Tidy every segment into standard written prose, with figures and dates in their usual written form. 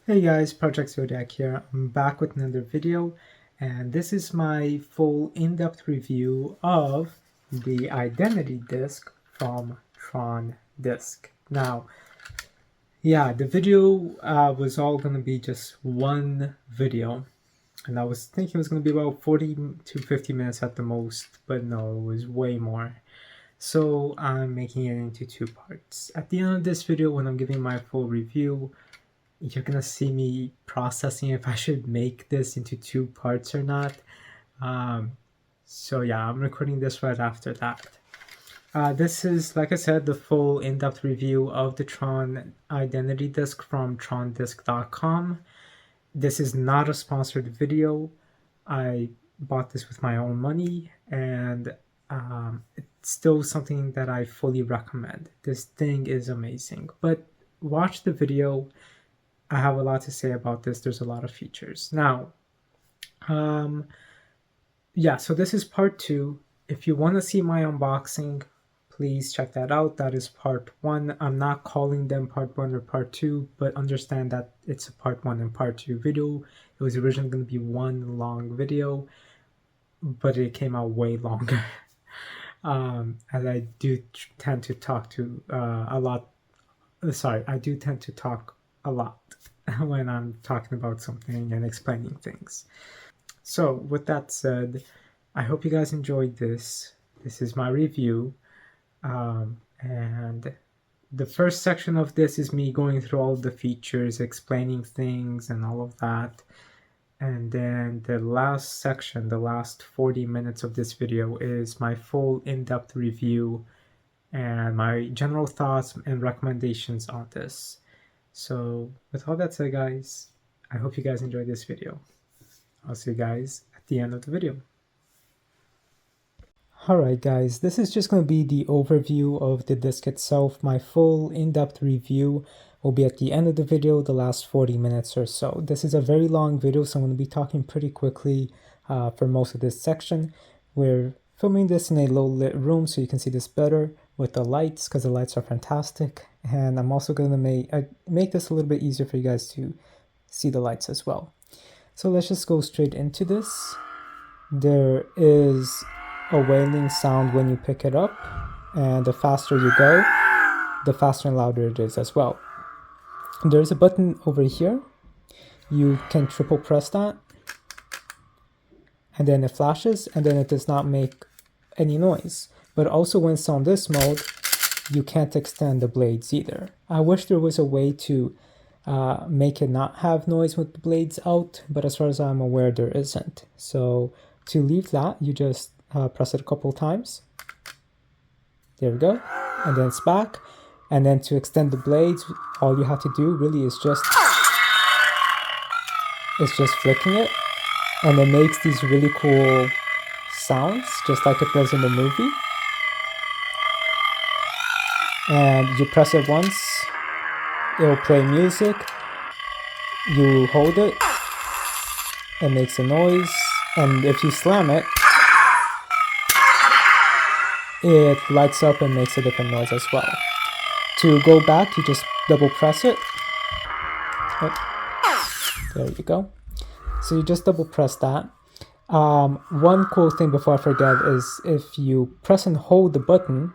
Hey guys, project-zodiac here. I'm back with another video, and this is my full in-depth review of the identity disc from Tron Disc. Now, yeah, the video was all going to be just one video, and I was thinking it was going to be about 40 to 50 minutes at the most, but no, it was way more. So I'm making it into two parts. At the end of this video, when I'm giving my full review, you're gonna see me processing if I should make this into two parts or not. So yeah, I'm recording this right after that. This is, like I said, the full in-depth review of the Tron identity disc from trondisc.com. This is not a sponsored video. I bought this with my own money, and it's still something that I fully recommend. This thing is amazing, but watch the video. I have a lot to say about this. There's a lot of features. Now, yeah, so this is part 2. If you want to see my unboxing, please check that out. That is part 1. I'm not calling them part 1 or part 2, but understand that it's a part 1 and part 2 video. It was originally going to be one long video, but it came out way longer. As I do tend to talk to a lot. Sorry, I do tend to talk a lot when I'm talking about something and explaining things. So with that said, I hope you guys enjoyed this. This is my review, and the first section of this is me going through all the features, explaining things and all of that. And then the last section, the last 40 minutes of this video, is my full in-depth review and my general thoughts and recommendations on this. So with all that said, guys, I hope you guys enjoyed this video. I'll see you guys at the end of the video. Alright guys, this is just going to be the overview of the disc itself. My full in-depth review will be at the end of the video, the last 40 minutes or so. This is a very long video, so I'm going to be talking pretty quickly for most of this section. We're filming this in a low lit room so you can see this better with the lights, because the lights are fantastic. And I'm also going to make this a little bit easier for you guys to see the lights as well. So let's just go straight into this. There is a wailing sound when you pick it up, and the faster you go, the faster and louder it is as well. There's a button over here. You can triple press that, and then it flashes, and then it does not make any noise. But also when it's on this mode, you can't extend the blades either. I wish there was a way to make it not have noise with the blades out, but as far as I'm aware, there isn't. So to leave that, you just press it a couple times. There we go. And then it's back. And then to extend the blades, all you have to do really is just flicking it. And it makes these really cool sounds, just like it does in the movie. And you press it once, it will play music. You hold it, it makes a noise, and if you slam it, it lights up and makes a different noise as well. To go back, you just double press it. Oh, there you go. So you just double press that. One cool thing before I forget is if you press and hold the button,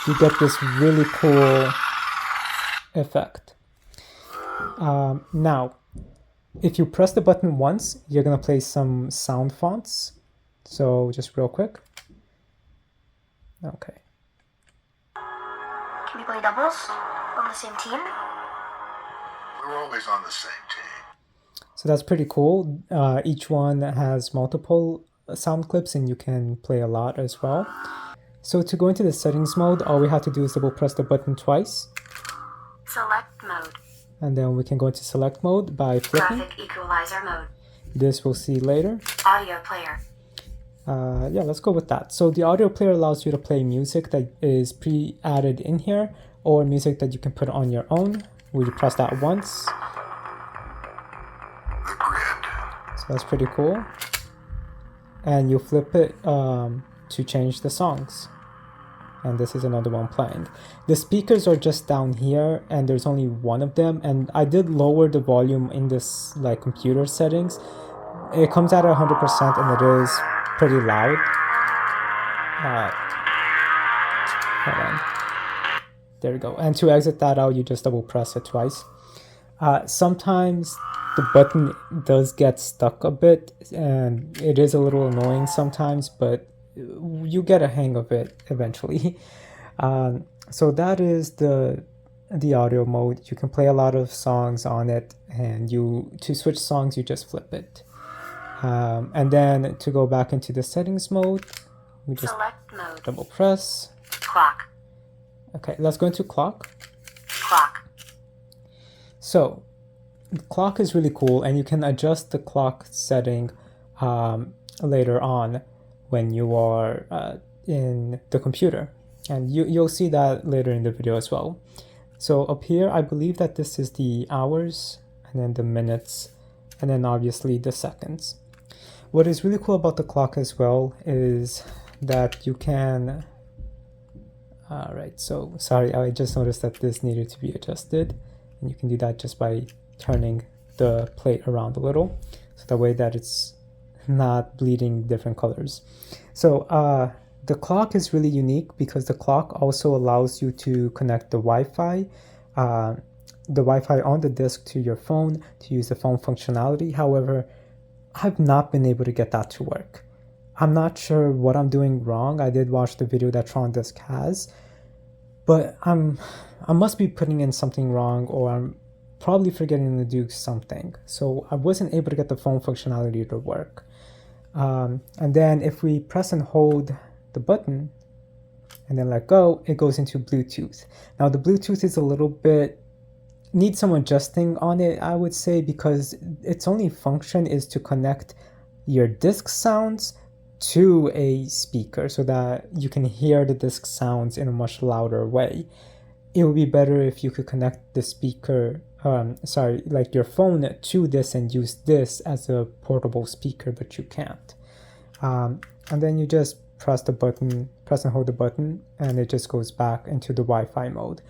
you get this really cool effect. Now, if you press the button once, you're going to play some sound fonts. So just real quick. Okay. Can we play doubles on the same team? We're always on the same team. So that's pretty cool. Each one has multiple sound clips, and you can play a lot as well. So to go into the settings mode, all we have to do is double press the button twice. Select mode. And then we can go into select mode by flipping. Graphic equalizer mode. This we'll see later. Audio player. Yeah, let's go with that. So the audio player allows you to play music that is pre-added in here, or music that you can put on your own. We press that once. The grid. So that's pretty cool. And you flip it to change the songs. and this is another one playing. The speakers are just down here, and there's only one of them, and I did lower the volume in this like computer settings. It comes out at 100% and it is pretty loud. Hold on. There we go. And to exit that out, you just double press it twice. Sometimes the button does get stuck a bit, and it is a little annoying sometimes, but you get a hang of it eventually. So that is the audio mode. You can play a lot of songs on it, and to switch songs, you just flip it. And then to go back into the settings mode, we just Select mode. double press. Clock. Okay, let's go into clock. Clock. So the clock is really cool, and you can adjust the clock setting later on when you are in the computer, and you'll see that later in the video as well. So up here, I believe that this is the hours, and then the minutes, and then obviously the seconds. What is really cool about the clock as well is that you can... Alright, so sorry, I just noticed that this needed to be adjusted, and you can do that just by turning the plate around a little, so that way that it's not bleeding different colors. So the clock is really unique because the clock also allows you to connect the Wi-Fi on the disc to your phone to use the phone functionality. However, I've not been able to get that to work. I'm not sure what I'm doing wrong. I did watch the video that Tron Disc has, but I must be putting in something wrong, or I'm probably forgetting to do something. So I wasn't able to get the phone functionality to work. And then if we press and hold the button and then let go, it goes into Bluetooth. Now the Bluetooth is a little bit, needs some adjusting on it, I would say, because its only function is to connect your disc sounds to a speaker so that you can hear the disc sounds in a much louder way. It would be better if you could connect the speaker, like your phone to this and use this as a portable speaker, but you can't. And then you just press and hold the button, and it just goes back into the Wi-Fi mode.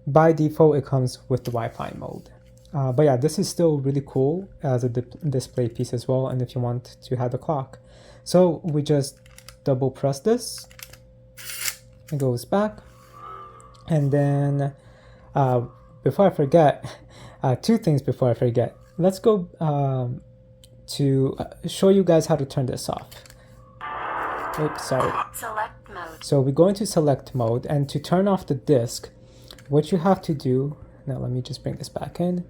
By default, it comes with the Wi-Fi mode. But yeah, this is still really cool as a display piece as well, and if you want to have the clock. So we just double press this, it goes back, and then before I forget, two things before I forget. Let's go to show you guys how to turn this off. Oops, sorry. Select mode. So we go into select mode, and to turn off the disc, what you have to do, now let me just bring this back in.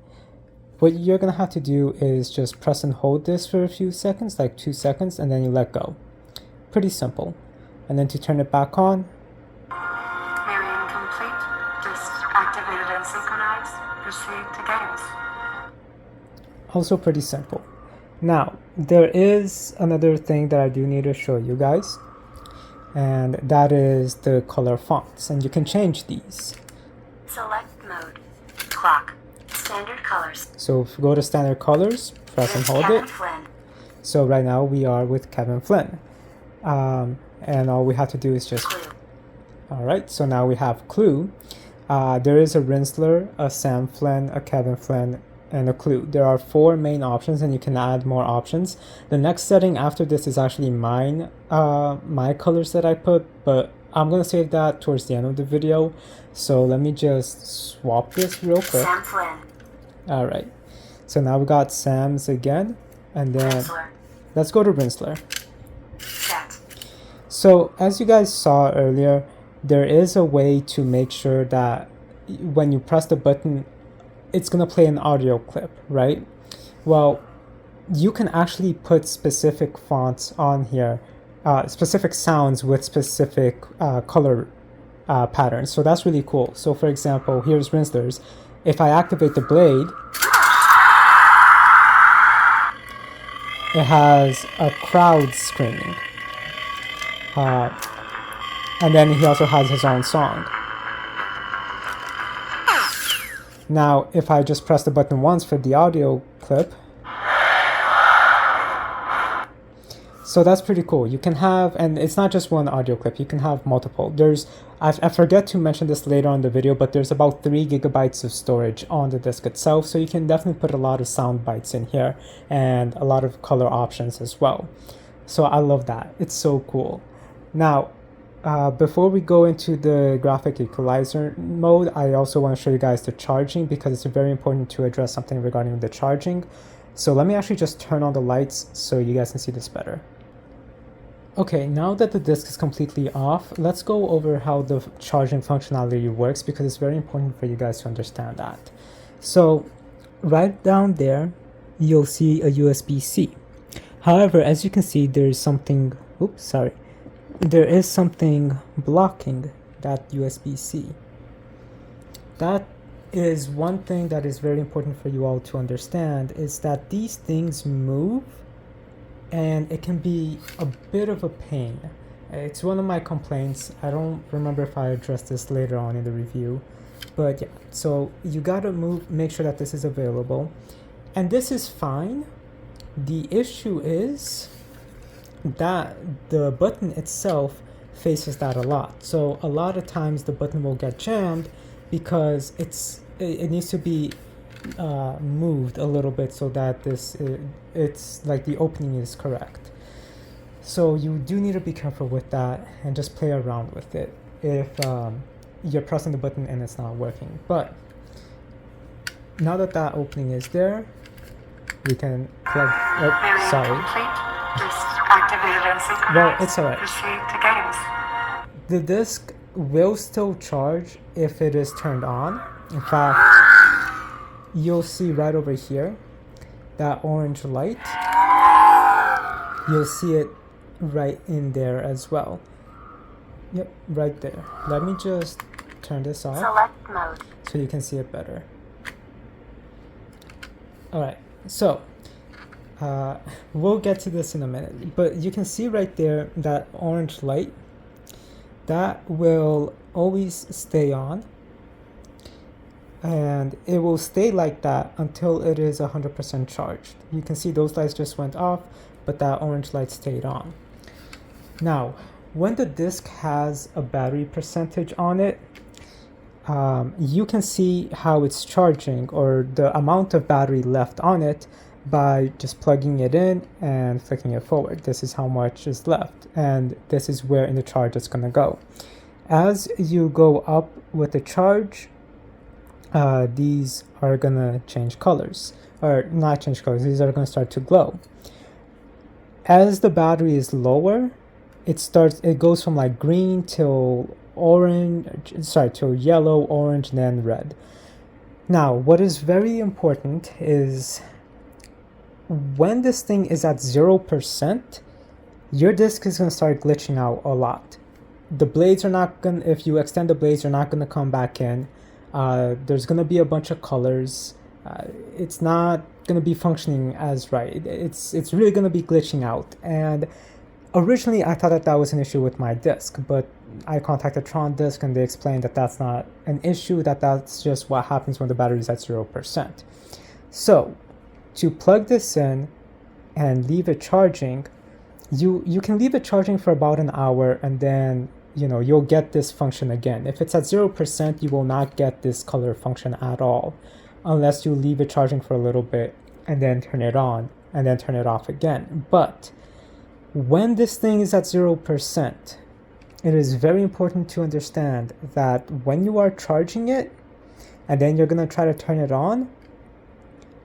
What you're gonna have to do is just press and hold this for a few seconds, like 2 seconds, and then you let go. Pretty simple. And then to turn it back on, Marion complete. Disc activated and synchronized. Proceed to games. also pretty simple. Now, there is another thing that I do need to show you guys, and that is the color fonts, and you can change these. Select mode. Clock. Standard colors. So if you go to standard colors, press and hold Kevin it. Flynn. So right now we are with Kevin Flynn. And all we have to do is just... Clue. Alright, so now we have Clue. There is a Rinsler, a Sam Flynn, a Kevin Flynn, and a Clue. There are 4 main options, and you can add more options. The next setting after this is actually mine, my colors that I put, but I'm going to save that towards the end of the video. So let me just swap this real quick. Sam Flynn. Alright, so now we got Sam's again, and then Rinsler. let's go to Rinsler. Set. So as you guys saw earlier, there is a way to make sure that when you press the button, it's going to play an audio clip, right? Well, you can actually put specific fonts on here, specific sounds with specific color patterns. So that's really cool. So for example, here's Rinsler's. If I activate the blade, it has a crowd screaming. And then he also has his own song. Now, if I just press the button once for the audio clip, So that's pretty cool. You can have, and it's not just one audio clip, you can have multiple. I forget to mention this later on in the video, but there's about 3 gigabytes of storage on the disc itself, so you can definitely put a lot of sound bites in here and a lot of color options as well. So I love that. It's so cool. Now, before we go into the graphic equalizer mode, I also want to show you guys the charging, because it's very important to address something regarding the charging. So let me actually just turn on the lights so you guys can see this better. Okay, now that the disc is completely off, let's go over how the charging functionality works, because it's very important for you guys to understand that. So right down there, you'll see a USB-C. However, as you can see, there's something, there is something blocking that USB-C. That is one thing that is very important for you all to understand, is that these things move and it can be a bit of a pain. It's one of my complaints. I don't remember if I addressed this later on in the review, but yeah, so you gotta make sure that this is available, and this is fine. The issue is that the button itself faces that a lot. So a lot of times the button will get jammed because it needs to be moved a little bit so that it's like the opening is correct. So you do need to be careful with that and just play around with it if you're pressing the button and it's not working. But now that that opening is there, we can plug. Oh, sorry. Well, it's alright. The disc will still charge if it is turned on. In fact, you'll see right over here that orange light. You'll see it right in there as well. Yep, right there. Let me just turn this off. Select mode. So you can see it better. Alright, so we'll get to this in a minute, but you can see right there that orange light. That will always stay on, and it will stay like that until it is 100% charged. You can see those lights just went off, but that orange light stayed on. Now, when the disc has a battery percentage on it, you can see how it's charging, or the amount of battery left on it, by just plugging it in and flicking it forward. This is how much is left, and this is where in the charge it's going to go. As you go up with the charge, these are going to change colors, or not change colors, these are going to start to glow. As the battery is lower, it goes from like green till till yellow, orange, and then red. Now, what is very important is when this thing is at 0%, your disc is going to start glitching out a lot. The blades are not going to, if you extend the blades, they're not going to come back in. There's going to be a bunch of colors. It's not going to be functioning as right. It's really going to be glitching out. And originally I thought that was an issue with my disc, but I contacted Tron Disc and they explained that that's not an issue, that's just what happens when the battery is at 0%. So to plug this in and leave it charging, you can leave it charging for about an hour, and then you'll get this function again. If it's at 0%, you will not get this color function at all unless you leave it charging for a little bit and then turn it on and then turn it off again. But when this thing is at 0%, it is very important to understand that when you are charging it and then you're going to try to turn it on,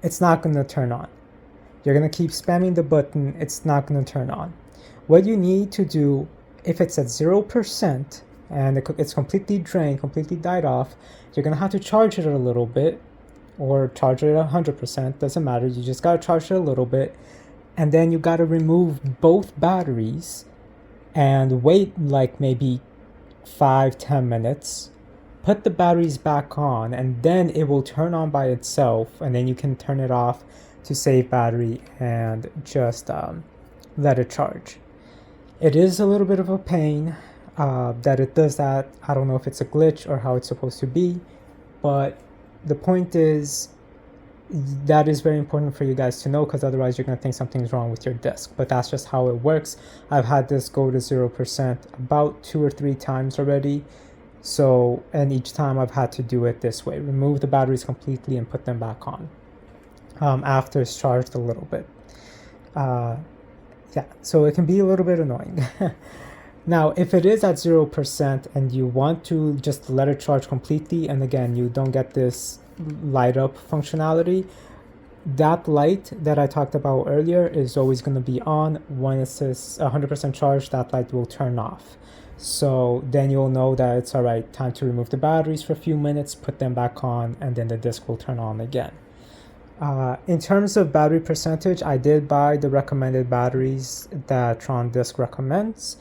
it's not going to turn on. You're going to keep spamming the button, it's not going to turn on. What you need to do, if it's at 0% and it's completely drained, completely died off, you're going to have to charge it a little bit, or charge it at 100%, doesn't matter, you just got to charge it a little bit, and then you got to remove both batteries and wait like maybe 5-10 minutes, put the batteries back on, and then it will turn on by itself, and then you can turn it off to save battery and just let it charge. It is a little bit of a pain that it does that. I don't know if it's a glitch or how it's supposed to be, but the point is, that is very important for you guys to know, because otherwise you're going to think something's wrong with your disc. But that's just how it works. I've had this go to 0% about 2 or 3 times already. So, and each time I've had to do it this way, remove the batteries completely and put them back on after it's charged a little bit. Yeah, so it can be a little bit annoying. Now, if it is at 0% and you want to just let it charge completely, and again, you don't get this light up functionality, that light that I talked about earlier is always going to be on. When it says 100% charged, that light will turn off. So then you'll know that it's all right, time to remove the batteries for a few minutes, put them back on, and then the disc will turn on again. In terms of battery percentage, I did buy the recommended batteries that Tron Disc recommends,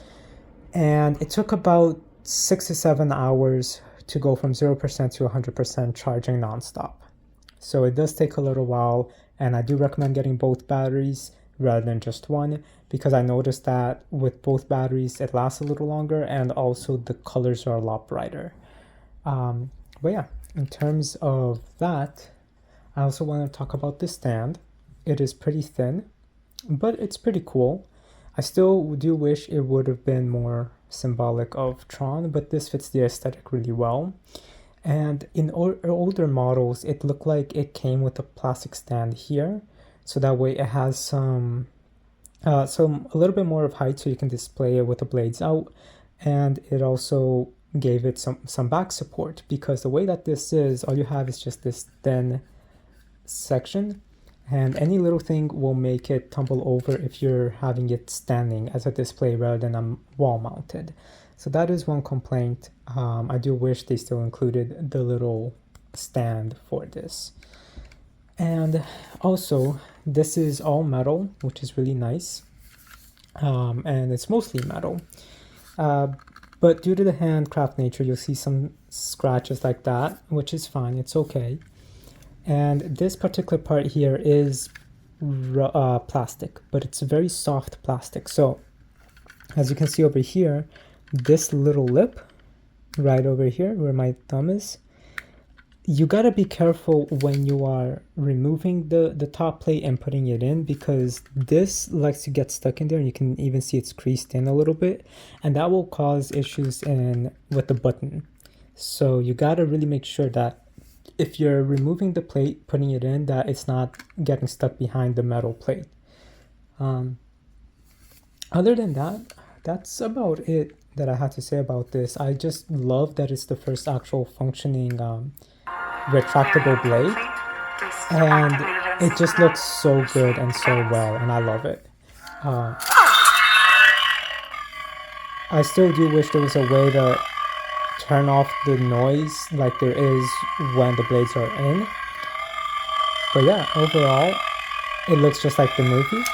and it took about 6 to 7 hours to go from 0% to 100% charging nonstop. So it does take a little while, and I do recommend getting both batteries rather than just one, because I noticed that with both batteries it lasts a little longer, and also the colors are a lot brighter. But yeah, in terms of that, I also want to talk about the stand. It is pretty thin, but it's pretty cool. I still do wish it would have been more symbolic of Tron, but this fits the aesthetic really well. And in older models, it looked like it came with a plastic stand here, so that way it has a little bit more of height, so you can display it with the blades out, and it also gave it some back support, because the way that this is, all you have is just this thin section, and any little thing will make it tumble over if you're having it standing as a display rather than wall mounted. So that is one complaint. I do wish they still included the little stand for this. And also, this is all metal, which is really nice, and it's mostly metal. But due to the handcraft nature, you'll see some scratches like that, which is fine, it's okay. And this particular part here is plastic, but it's a very soft plastic. So as you can see over here, this little lip right over here where my thumb is, you gotta be careful when you are removing the top plate and putting it in, because this likes to get stuck in there, and you can even see it's creased in a little bit, and that will cause issues with the button. So you gotta really make sure that if you're removing the plate, putting it in, that it's not getting stuck behind the metal plate. Other than that, that's about it that I had to say about this. I just love that it's the first actual functioning retractable blade, and it just looks so good and so well, and I love it. I still do wish there was a way to turn off the noise like there is when the blades are in. But yeah, overall, it looks just like the movie.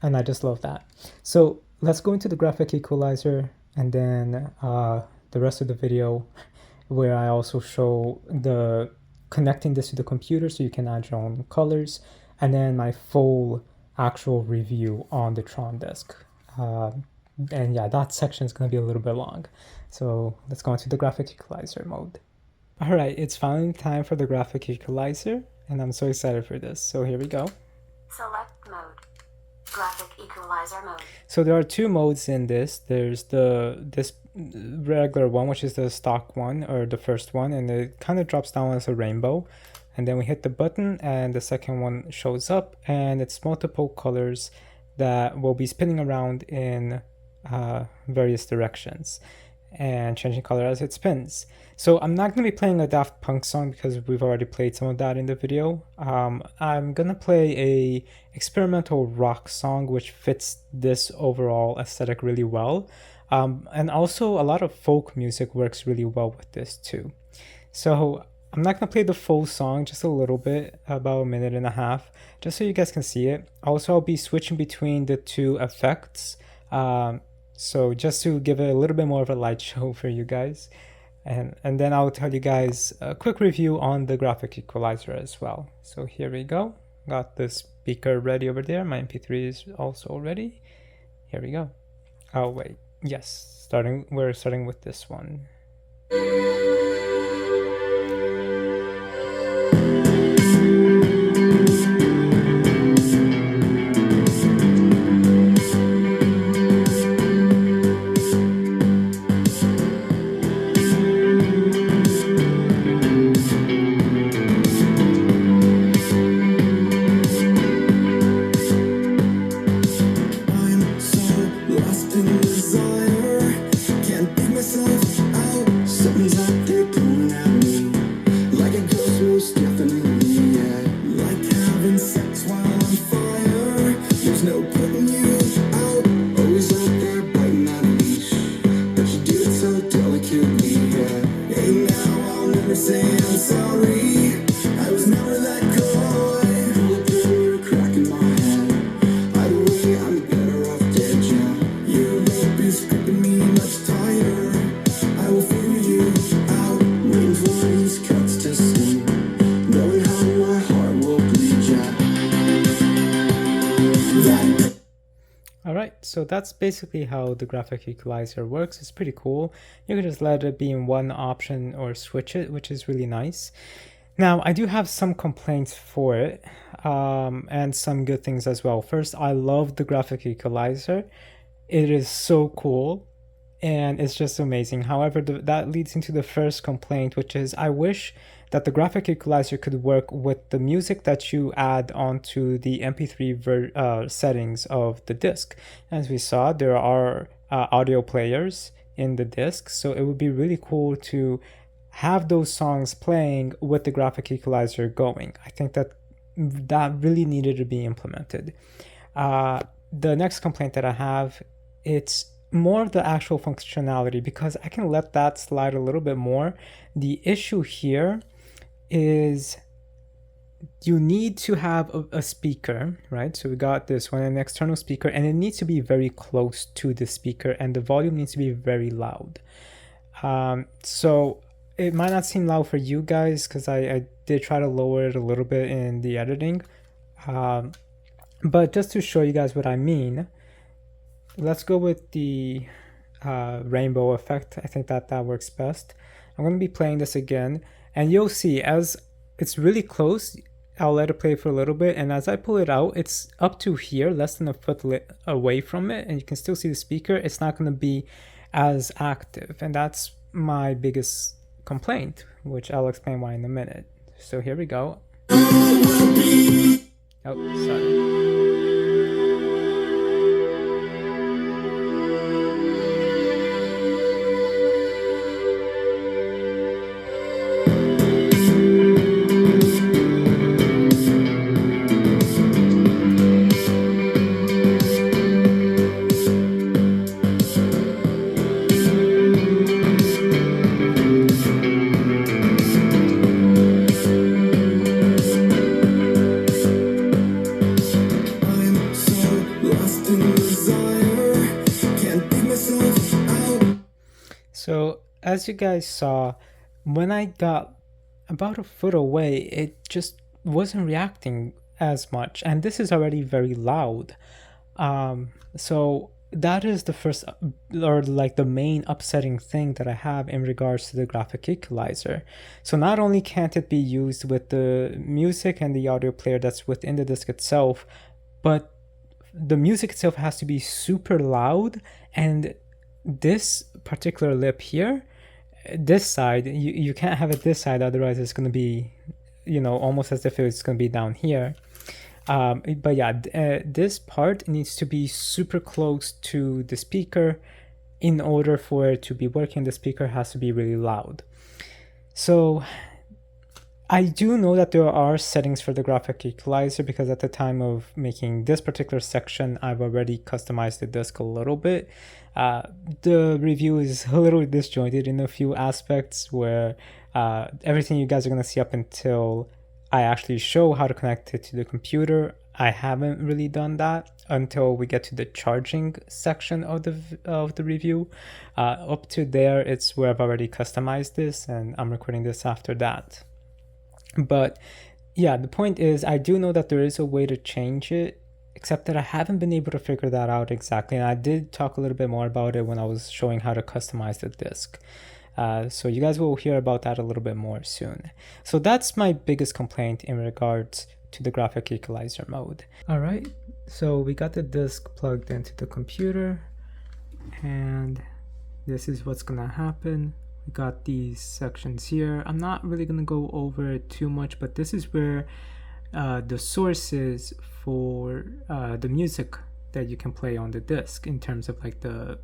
And I just love that. So let's go into the graphic equalizer, and then the rest of the video where I also show the connecting this to the computer so you can add your own colors, and then my full actual review on the Tron Disc. And yeah, that section is going to be a little bit long. So let's go into the graphic equalizer mode. All right, it's finally time for the graphic equalizer, and I'm so excited for this. So here we go. Select mode. Graphic equalizer mode. So there are two modes in this. There's this regular one, which is the stock one, or the first one, and it kind of drops down as a rainbow. And then we hit the button and the second one shows up, and it's multiple colors that will be spinning around in various directions and changing color as it spins. So I'm not going to be playing a Daft Punk song because we've already played some of that in the video. I'm going to play a experimental rock song which fits this overall aesthetic really well. And also a lot of folk music works really well with this too. So I'm not going to play the full song, just a little bit, about a minute and a half, just so you guys can see it. Also, I'll be switching between the two effects. So just to give it a little bit more of a light show for you guys. And then I'll tell you guys a quick review on the graphic equalizer as well. So here we go. Got the speaker ready over there. My MP3 is also ready. Here we go. Oh wait, yes, we're starting with this one. never say I'm sorry. I was never that coy. Pull up your crack in my head. Either way, I'm better off dead, yeah. Your rope is gripping me much tighter. I will figure you out. Waiting for these cuts to see. Knowing how my heart will bleed, yeah. Alright, so that's basically how the graphic equalizer works. It's pretty cool. You can just let it be in one option or switch it, which is really nice. Now, I do have some complaints for it, and some good things as well. First, I love the graphic equalizer. It is so cool, and it's just amazing. However, that leads into the first complaint, which is I wish that the graphic equalizer could work with the music that you add onto the MP3 settings of the disc. As we saw, there are audio players in the disc, so it would be really cool to have those songs playing with the graphic equalizer going. I think that really needed to be implemented. The next complaint that I have, it's more of the actual functionality, because I can let that slide a little bit more. The issue here is you need to have a speaker, right? So we got this one, an external speaker, and it needs to be very close to the speaker, and the volume needs to be very loud. So it might not seem loud for you guys, because I did try to lower it a little bit in the editing. But just to show you guys what I mean, let's go with the rainbow effect. I think that works best. I'm going to be playing this again, and you'll see as it's really close, I'll let it play for a little bit, and as I pull it out, it's up to here, less than a foot away from it, and you can still see the speaker. It's not going to be as active, and that's my biggest complaint, which I'll explain why in a minute. So here we go. Oh, sorry. So as you guys saw, when I got about a foot away, it just wasn't reacting as much, and this is already very loud. So that is the first, or like the main upsetting thing that I have in regards to the graphic equalizer. So not only can't it be used with the music and the audio player that's within the disc itself, but the music itself has to be super loud, and this particular lip here, this side, you can't have it this side, otherwise it's going to be, you know, almost as if it's going to be down here. But yeah, this part needs to be super close to the speaker. In order for it to be working, the speaker has to be really loud. So I do know that there are settings for the graphic equalizer, because at the time of making this particular section, I've already customized the disc a little bit. The review is a little disjointed in a few aspects, where everything you guys are going to see up until I actually show how to connect it to the computer, I haven't really done that until we get to the charging section of the review. Up to there, it's where I've already customized this, and I'm recording this after that. But yeah, the point is, I do know that there is a way to change it, except that I haven't been able to figure that out exactly. And I did talk a little bit more about it when I was showing how to customize the disc. So you guys will hear about that a little bit more soon. So that's my biggest complaint in regards to the graphic equalizer mode. All right, so we got the disc plugged into the computer, and this is what's gonna happen. We got these sections here. I'm not really gonna go over it too much, but this is where the source is for the music that you can play on the disc, in terms of like the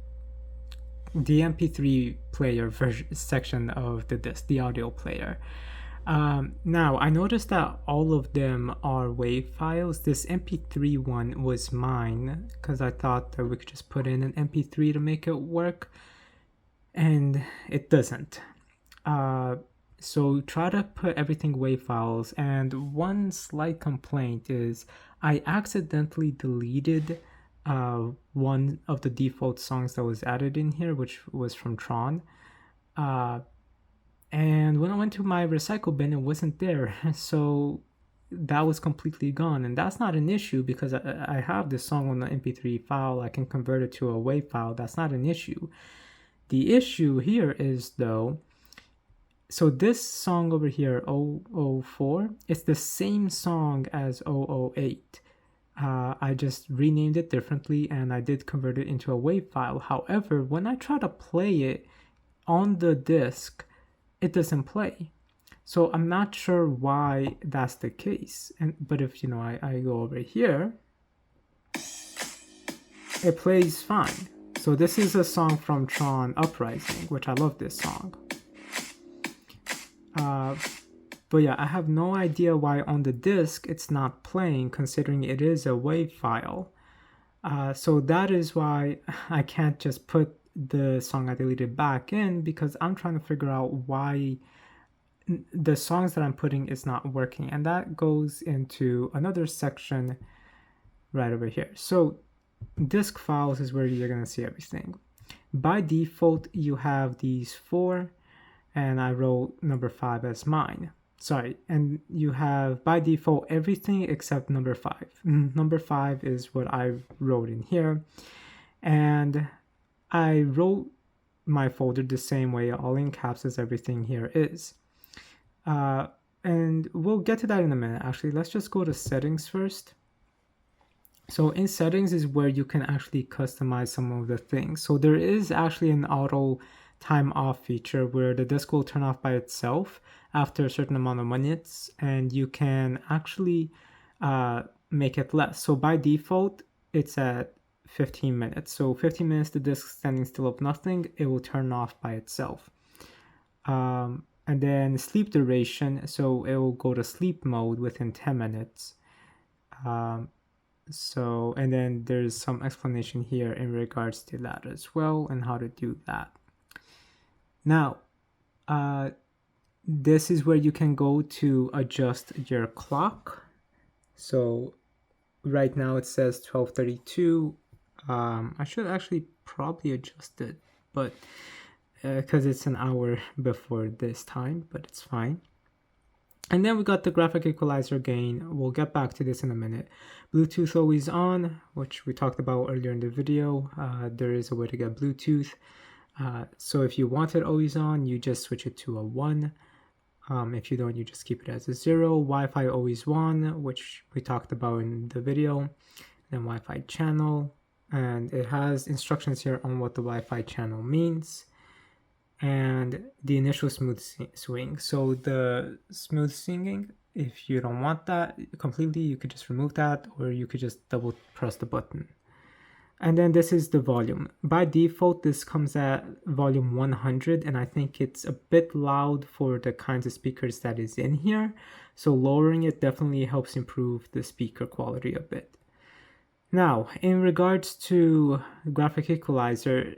MP3 player section of the disc, the audio player. Now I noticed that all of them are WAV files. This MP3 one was mine, because I thought that we could just put in an MP3 to make it work, and it doesn't. So try to put everything WAV files. And one slight complaint is I accidentally deleted one of the default songs that was added in here, which was from Tron. And when I went to my recycle bin, it wasn't there. So that was completely gone. And that's not an issue because I have this song on the MP3 file. I can convert it to a WAV file. That's not an issue. The issue here is though, so this song over here, 004, it's the same song as 008. I just renamed it differently and I did convert it into a WAV file. However, when I try to play it on the disc, it doesn't play. So I'm not sure why that's the case. But if I go over here, it plays fine. So this is a song from Tron Uprising, which I love this song. But yeah, I have no idea why on the disc it's not playing, considering it is a WAV file. So that is why I can't just put the song I deleted back in, because I'm trying to figure out why the songs that I'm putting is not working. And that goes into another section right over here. So disk files is where you're going to see everything. By default, you have these 4, and I wrote number 5 as mine. Sorry, and you have by default everything except number 5. Number 5 is what I wrote in here. And I wrote my folder the same way, all in caps as everything here is. And we'll get to that in a minute. Actually, let's just go to settings first. So in settings is where you can actually customize some of the things. So there is actually an auto time off feature where the disk will turn off by itself after a certain amount of minutes, and you can actually make it less. So by default, it's at 15 minutes. So 15 minutes, the disk standing still of nothing, it will turn off by itself. And then sleep duration, so it will go to sleep mode within 10 minutes. And then there's some explanation here in regards to that as well and how to do that. Now, this is where you can go to adjust your clock. So right now it says 12:32. I should actually probably adjust it, but because it's an hour before this time, but it's fine. And then we got the graphic equalizer gain. We'll get back to this in a minute. Bluetooth always on, which we talked about earlier in the video. There is a way to get Bluetooth. So if you want it always on, you just switch it to a 1. If you don't, you just keep it as a 0. Wi-Fi always on, which we talked about in the video. Then Wi-Fi channel. And it has instructions here on what the Wi-Fi channel means. And the initial smooth swing. So the smooth swinging, if you don't want that completely, you could just remove that, or you could just double press the button. And then this is the volume. By default, this comes at volume 100, and I think it's a bit loud for the kinds of speakers that is in here. So lowering it definitely helps improve the speaker quality a bit. Now, in regards to graphic equalizer,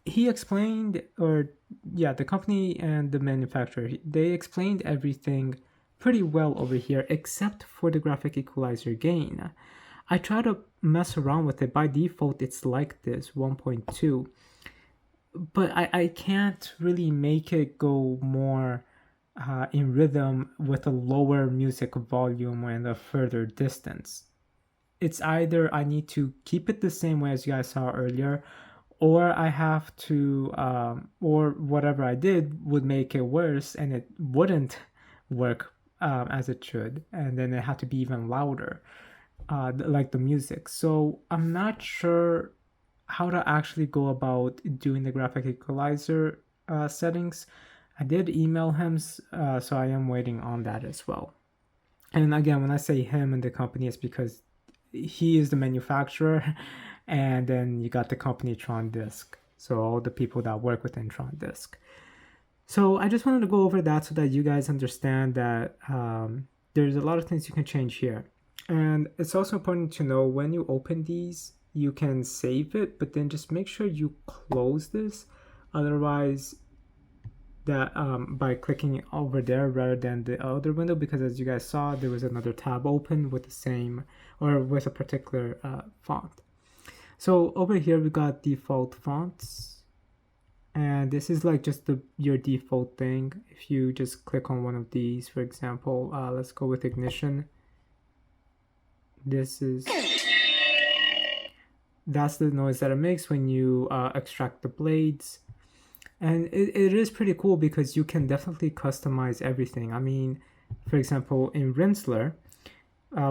he explained, the company and the manufacturer, they explained everything pretty well over here, except for the graphic equalizer gain. I try to mess around with it. By default, it's like this, 1.2. But I can't really make it go more in rhythm with a lower music volume and a further distance. It's either I need to keep it the same way as you guys saw earlier, or I have to, or whatever I did would make it worse and it wouldn't work as it should. And then it had to be even louder, like the music. So I'm not sure how to actually go about doing the graphic equalizer settings. I did email him, so I am waiting on that as well. And again, when I say him and the company, it's because he is the manufacturer, and then you got the company Tron Disc, so all the people that work within Tron Disc. So I just wanted to go over that so that you guys understand that there's a lot of things you can change here. And it's also important to know when you open these, you can save it, but then just make sure you close this. Otherwise, that by clicking over there rather than the other window, because as you guys saw, there was another tab open with the same or with a particular font. So over here we got default fonts, and this is like just your default thing. If you just click on one of these, for example, let's go with Ignition. That's the noise that it makes when you extract the blades. And it is pretty cool because you can definitely customize everything. I mean, for example, in Rinsler,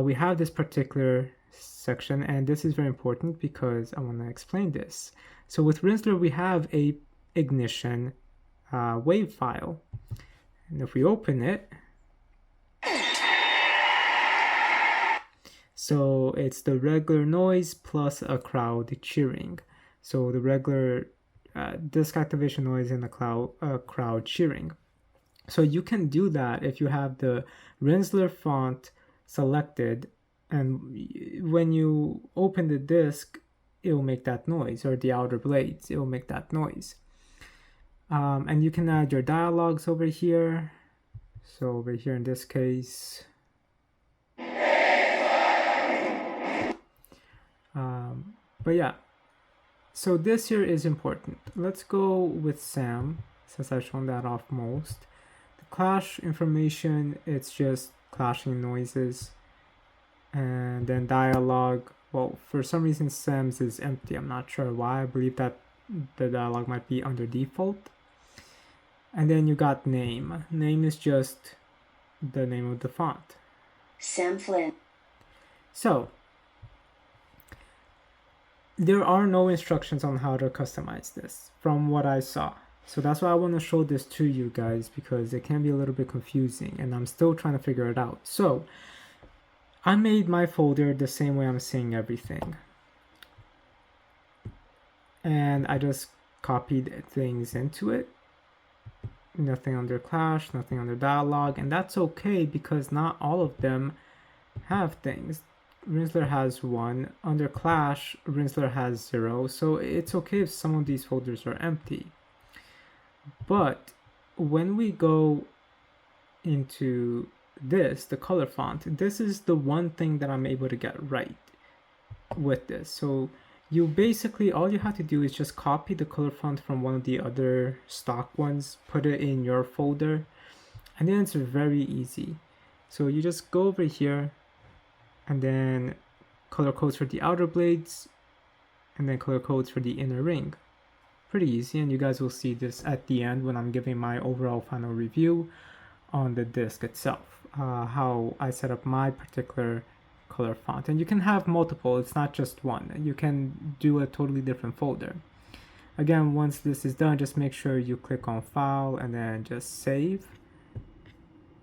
we have this particular section, and this is very important because I want to explain this. So with Rinsler, we have a ignition wave file. And if we open it, so it's the regular noise plus a crowd cheering. So the regular disc activation noise and the crowd cheering. So you can do that if you have the Rinsler font selected, and when you open the disc, it will make that noise, or the outer blades, it will make that noise. And you can add your dialogues over here. So over here in this case, but yeah, so this here is important. Let's go with Sam, since I've shown that off most. The clash information, it's just clashing noises. And then dialogue, well, for some reason Sam's is empty. I'm not sure why. I believe that the dialogue might be under default. And then you got name. Name is just the name of the font. Sam Flynn. So there are no instructions on how to customize this from what I saw. So that's why I want to show this to you guys, because it can be a little bit confusing and I'm still trying to figure it out. So I made my folder the same way I'm seeing everything. And I just copied things into it. Nothing under clash, nothing under dialogue, and that's okay because not all of them have things. Rinsler has 1. Under clash, Rinsler has 0. So it's okay if some of these folders are empty. But when we go into this, the color font, this is the one thing that I'm able to get right with this. So you basically, all you have to do is just copy the color font from one of the other stock ones, put it in your folder, and then it's very easy. So you just go over here, and then color codes for the outer blades, and then color codes for the inner ring. Pretty easy, and you guys will see this at the end when I'm giving my overall final review on the disc itself, how I set up my particular color font. And you can have multiple, it's not just one. You can do a totally different folder. Again, once this is done, just make sure you click on File and then just Save.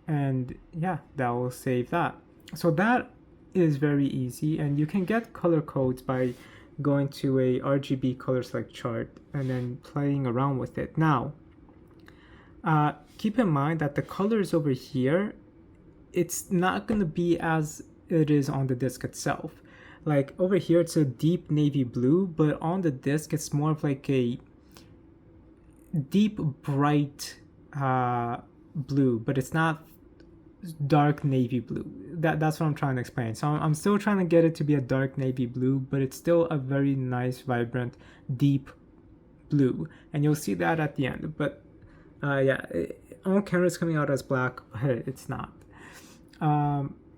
And yeah, that will save that. So that is very easy, and you can get color codes by going to a RGB color select chart and then playing around with it. Now, keep in mind that the colors over here, it's not going to be as it is on the disc itself. Like over here, it's a deep navy blue, but on the disc, it's more of like a deep bright blue, but it's not dark navy blue. That's what I'm trying to explain. So I'm still trying to get it to be a dark navy blue, but it's still a very nice, vibrant, deep blue, and you'll see that at the end. But yeah, on camera it's coming out as black, but it's not.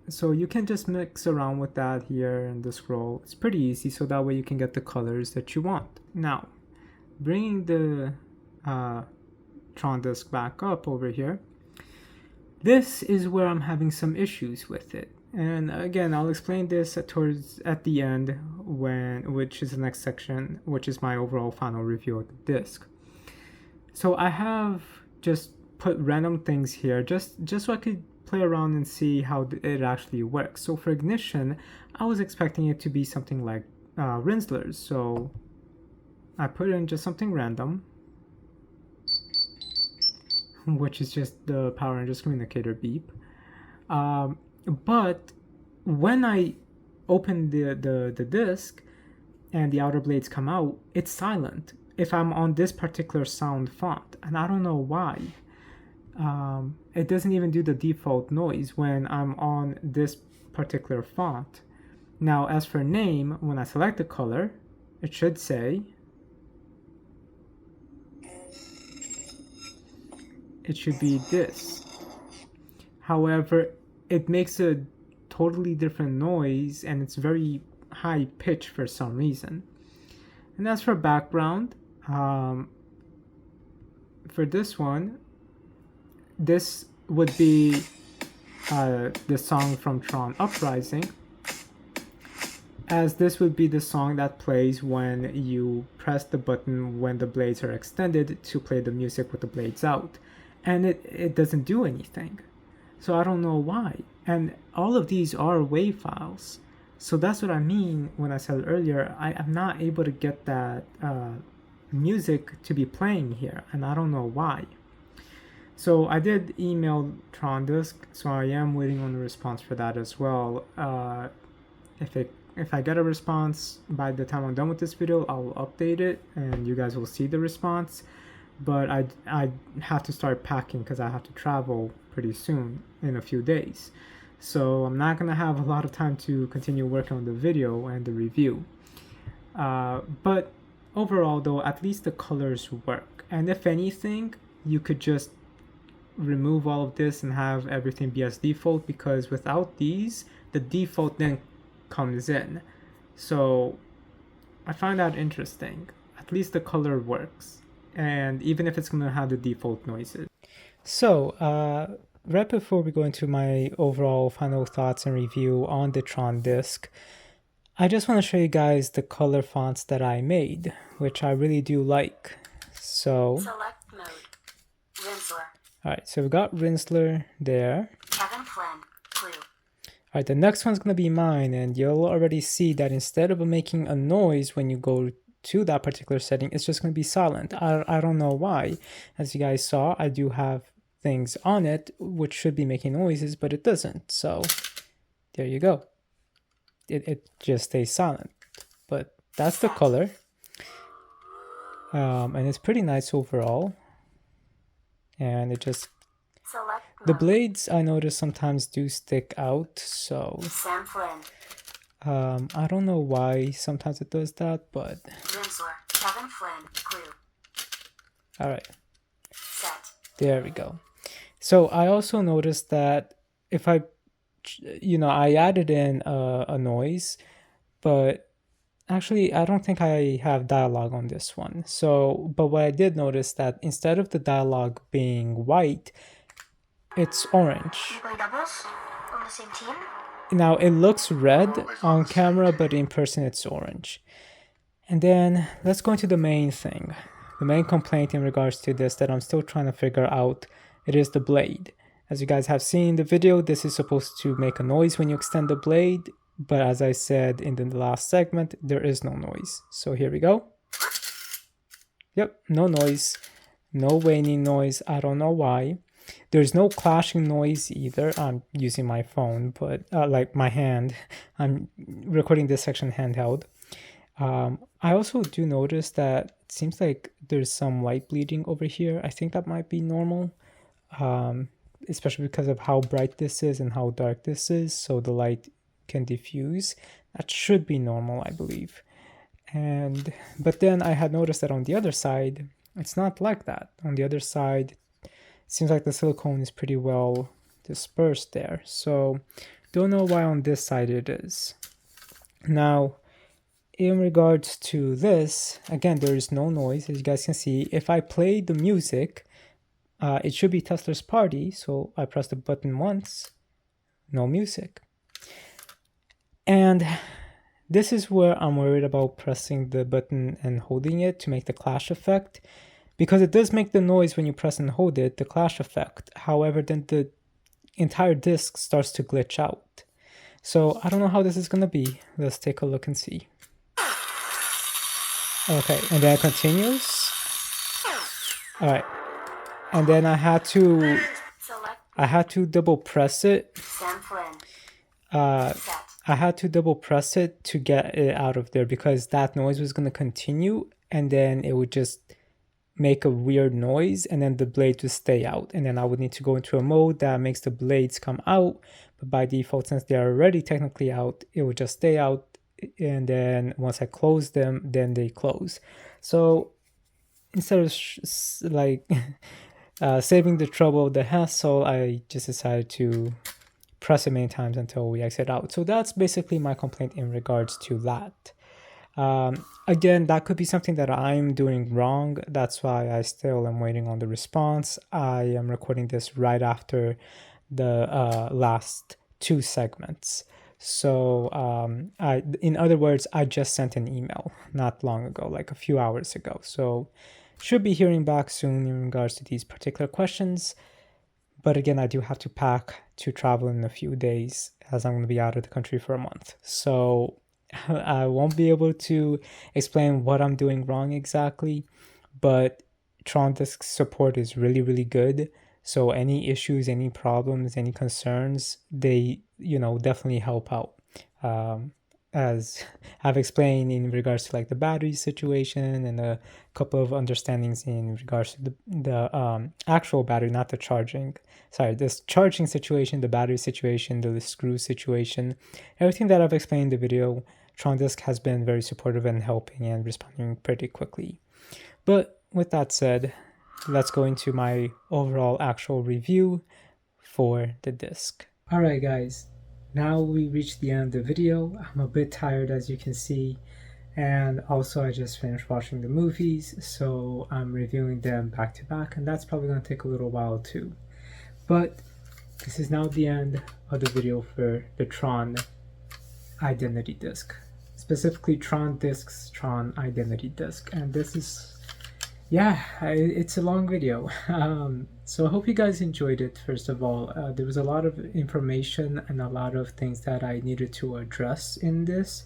So you can just mix around with that here in the scroll. It's pretty easy, so that way you can get the colors that you want. Now, bringing the Tron Disc back up over here, this is where I'm having some issues with it. And again, I'll explain this at the end, which is the next section, which is my overall final review of the disc. So I have just put random things here just so I could play around and see how it actually works. So for ignition, I was expecting it to be something like Rinsler's. So I put in just something random, which is just the power and just communicator beep. But when I open the disc and the outer blades come out, it's silent. if I'm on this particular sound font, and I don't know why. It doesn't even do the default noise when I'm on this particular font. Now, as for name, when I select the color, it should say, it should be this. However, it makes a totally different noise and it's very high pitch for some reason. And as for background, for this one, this would be the song from Tron Uprising, as this would be the song that plays when you press the button when the blades are extended to play the music with the blades out. And it doesn't do anything. So I don't know why. And all of these are WAV files. So that's what I mean when I said earlier, I am not able to get that music to be playing here, and I don't know why. So I did email Tron Disc, so I am waiting on the response for that as well. If I get a response by the time I'm done with this video, I'll update it and you guys will see the response. But I have to start packing because I have to travel pretty soon in a few days. So I'm not going to have a lot of time to continue working on the video and the review. But overall though, at least the colors work. And if anything, you could just remove all of this and have everything be as default, because without these, the default then comes in. So I find that interesting. At least the color works. And even if it's going to have the default noises. So, right before we go into my overall final thoughts and review on the Tron Disc, I just want to show you guys the color fonts that I made, which I really do like. So, Select mode. Rinsler. Alright, so we got Rinsler there. Kevin Flynn. Blue. Alright, the next one's going to be mine, and you'll already see that instead of making a noise when you go to that particular setting, it's just going to be silent. I don't know why. As you guys saw, I do have things on it which should be making noises, but it doesn't. So there you go. It just stays silent. But that's the color. And it's pretty nice overall. And it just... Select The mode. blades, I notice, sometimes do stick out, so... Sam Flynn. I don't know why sometimes it does that, but... Rinsler. Kevin Flynn. Blue. Alright, Set. there we go. So I also noticed that if I added in a noise, but actually I don't think I have dialogue on this one. So, but what I did notice that instead of the dialogue being white, it's orange. You play doubles on the same team? Now it looks red on camera, but in person it's orange. And then let's go into the main thing. The main complaint in regards to this that I'm still trying to figure out, it is the blade. As you guys have seen in the video, this is supposed to make a noise when you extend the blade, but as I said in the last segment, there is no noise. So here we go. Yep, no noise, no waning noise. I don't know why. There's no clashing noise either. I'm using my phone, but like my hand. I'm recording this section handheld. I also do notice that it seems like there's some light bleeding over here. I think that might be normal, especially because of how bright this is and how dark this is, so the light can diffuse. That should be normal, I believe. But then I had noticed that on the other side, it's not like that. On the other side, seems like the silicone is pretty well dispersed there. So don't know why on this side it is. Now, in regards to this, again, there is no noise. As you guys can see, if I play the music, it should be Tesla's Party. So I press the button once, no music. And this is where I'm worried about pressing the button and holding it to make the clash effect. Because it does make the noise when you press and hold it, the clash effect. However, then the entire disc starts to glitch out. So I don't know how this is going to be. Let's take a look and see. Okay, and then it continues. Alright. And then I had to double press it. Sam Flynn. I had to double press it to get it out of there because that noise was going to continue and then it would just make a weird noise, and then the blades would stay out, and then I would need to go into a mode that makes the blades come out, but by default, since they're already technically out, it would just stay out, and then once I close them, then they close. So instead of saving the trouble of the hassle, I just decided to press it many times until we exit out. So that's basically my complaint in regards to that. Again, that could be something that I'm doing wrong. That's why I still am waiting on the response. I am recording this right after the last 2 segments. So in other words, I just sent an email not long ago, like a few hours ago. So should be hearing back soon in regards to these particular questions. But again, I do have to pack to travel in a few days, as I'm going to be out of the country for a month. So I won't be able to explain what I'm doing wrong exactly, but Tron Disc support is really, really good. So any issues, any problems, any concerns, they, definitely help out. As I've explained in regards to like the battery situation and a couple of understandings in regards to the actual battery, not the charging. Sorry, this charging situation, the battery situation, the screw situation, everything that I've explained in the video, Tron Disc has been very supportive and helping and responding pretty quickly. But with that said, let's go into my overall actual review for the disc. Alright guys, now we reached the end of the video. I'm a bit tired, as you can see, and also I just finished watching the movies, so I'm reviewing them back to back, and that's probably going to take a little while too. But this is now the end of the video for the Tron Identity Disc, specifically Tron Disc's Tron Identity Disc, and this is, it's a long video. So I hope you guys enjoyed it. First of all, there was a lot of information and a lot of things that I needed to address in this,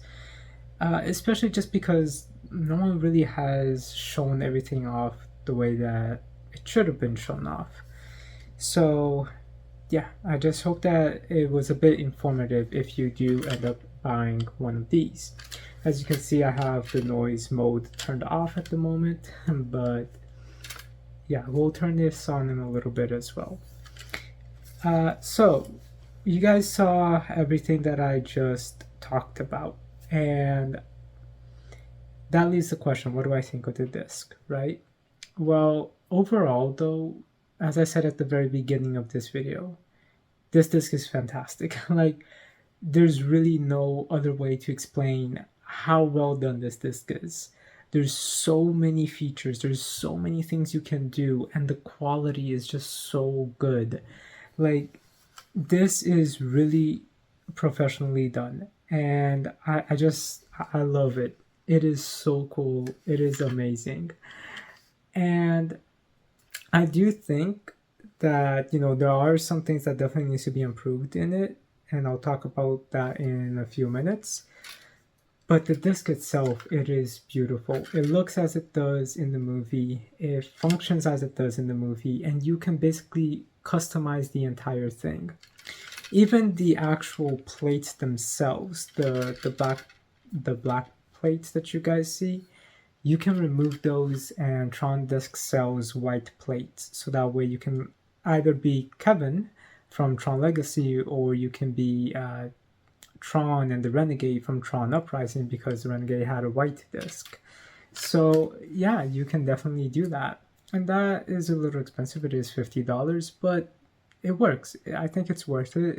especially just because no one really has shown everything off the way that it should have been shown off. So yeah, I just hope that it was a bit informative if you do end up buying one of these. As you can see, I have the noise mode turned off at the moment, but yeah, we'll turn this on in a little bit as well. So you guys saw everything that I just talked about, and that leaves the question, what do I think of the disc, right? Well, overall though, as I said at the very beginning of this video, this disc is fantastic. Like, there's really no other way to explain how well done this disc is. There's so many features, there's so many things you can do, and the quality is just so good. Like, this is really professionally done, and I love it. It is so cool. It is amazing. And I do think that, there are some things that definitely needs to be improved in it, and I'll talk about that in a few minutes. But the disc itself, it is beautiful. It looks as it does in the movie, it functions as it does in the movie, and you can basically customize the entire thing. Even the actual plates themselves, the black plates that you guys see, you can remove those, and Tron Disc sells white plates, so that way you can either be Kevin from Tron Legacy, or you can be Tron and the Renegade from Tron Uprising, because the Renegade had a white disc. So yeah, you can definitely do that, and that is a little expensive. It is $50, but it works. I think it's worth it.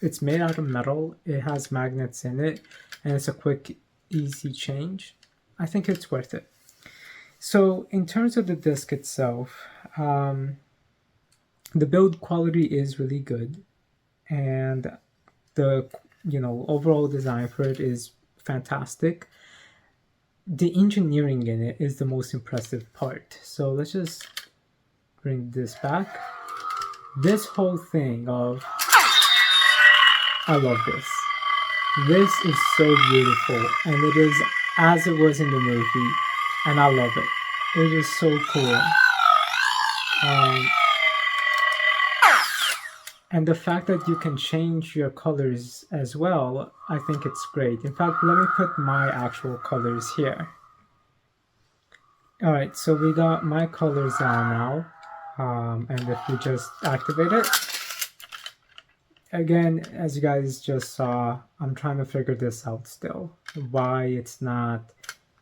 It's made out of metal, it has magnets in it, and it's a quick, easy change. I think it's worth it. So in terms of the disc itself, the build quality is really good, and the overall design for it is fantastic. The engineering in it is the most impressive part. So let's just bring this back. This whole thing of, I love this. This is so beautiful, and it is as it was in the movie, and I love it. It is so cool. And the fact that you can change your colors as well, I think it's great. In fact, let me put my actual colors here. All right, so we got my colors on now, and if we just activate it, again, as you guys just saw, I'm trying to figure this out still, why it's not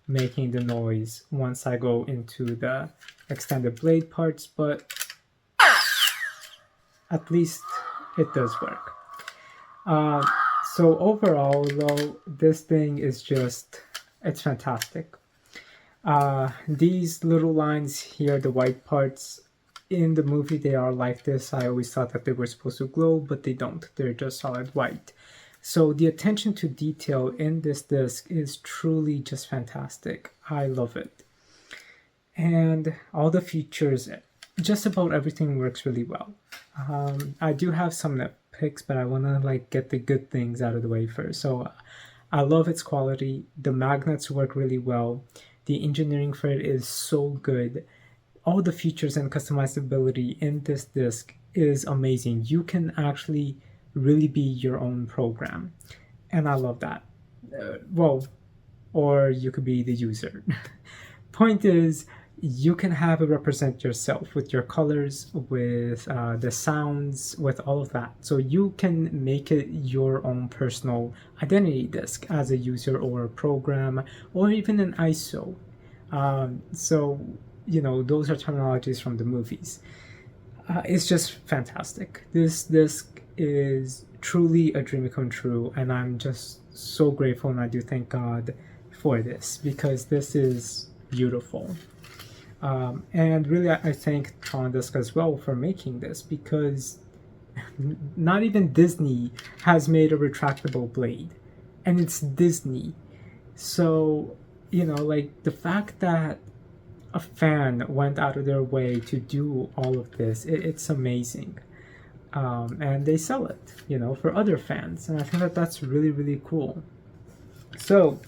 making the noise once I go into the extended blade parts, but at least it does work. So overall though, this thing is just, it's fantastic. These little lines here, the white parts, in the movie they are like this. I always thought that they were supposed to glow, but they don't. They're just solid white. So the attention to detail in this disc is truly just fantastic. I love it. And all the features, just about everything works really well. I do have some nitpicks, but I want to like get the good things out of the way first. So I love its quality. The magnets work really well. The engineering for it is so good. All the features and customizability in this disc is amazing. You can actually really be your own program, and I love that. Well, or you could be the user. Point is, you can have it represent yourself with your colors, with the sounds, with all of that. So you can make it your own personal identity disc as a user or a program or even an ISO. So, you know, those are terminologies from the movies. It's just fantastic. This disc is truly a dream come true, and I'm just so grateful, and I do thank God for this, because this is beautiful. And really, I thank Tron Disc as well for making this, because not even Disney has made a retractable blade, and it's Disney. So, you know, like the fact that a fan went out of their way to do all of this, it's amazing. And they sell it, you know, for other fans, and I think that that's really, really cool. So,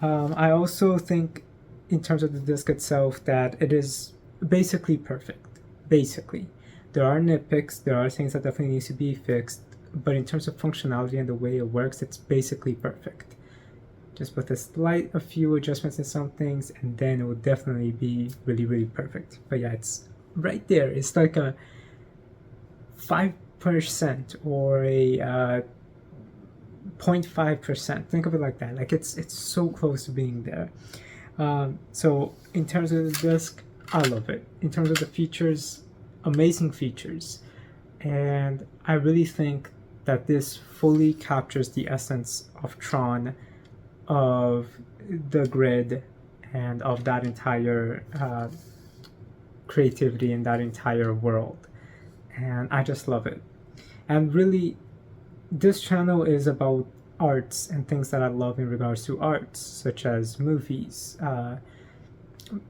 I also think, in terms of the disc itself, that it is basically perfect. Basically, there are nitpicks, there are things that definitely needs to be fixed, but in terms of functionality and the way it works, it's basically perfect. Just with a few adjustments in some things, and then it will definitely be really, really perfect. But yeah, it's right there. It's like a 5% or a 0.5%. Think of it like that. Like it's so close to being there. So in terms of the disc, I love it. In terms of the features, amazing features. And I really think that this fully captures the essence of Tron, of the grid, and of that entire creativity in that entire world. And I just love it. And really, this channel is about arts and things that I love in regards to arts, such as movies,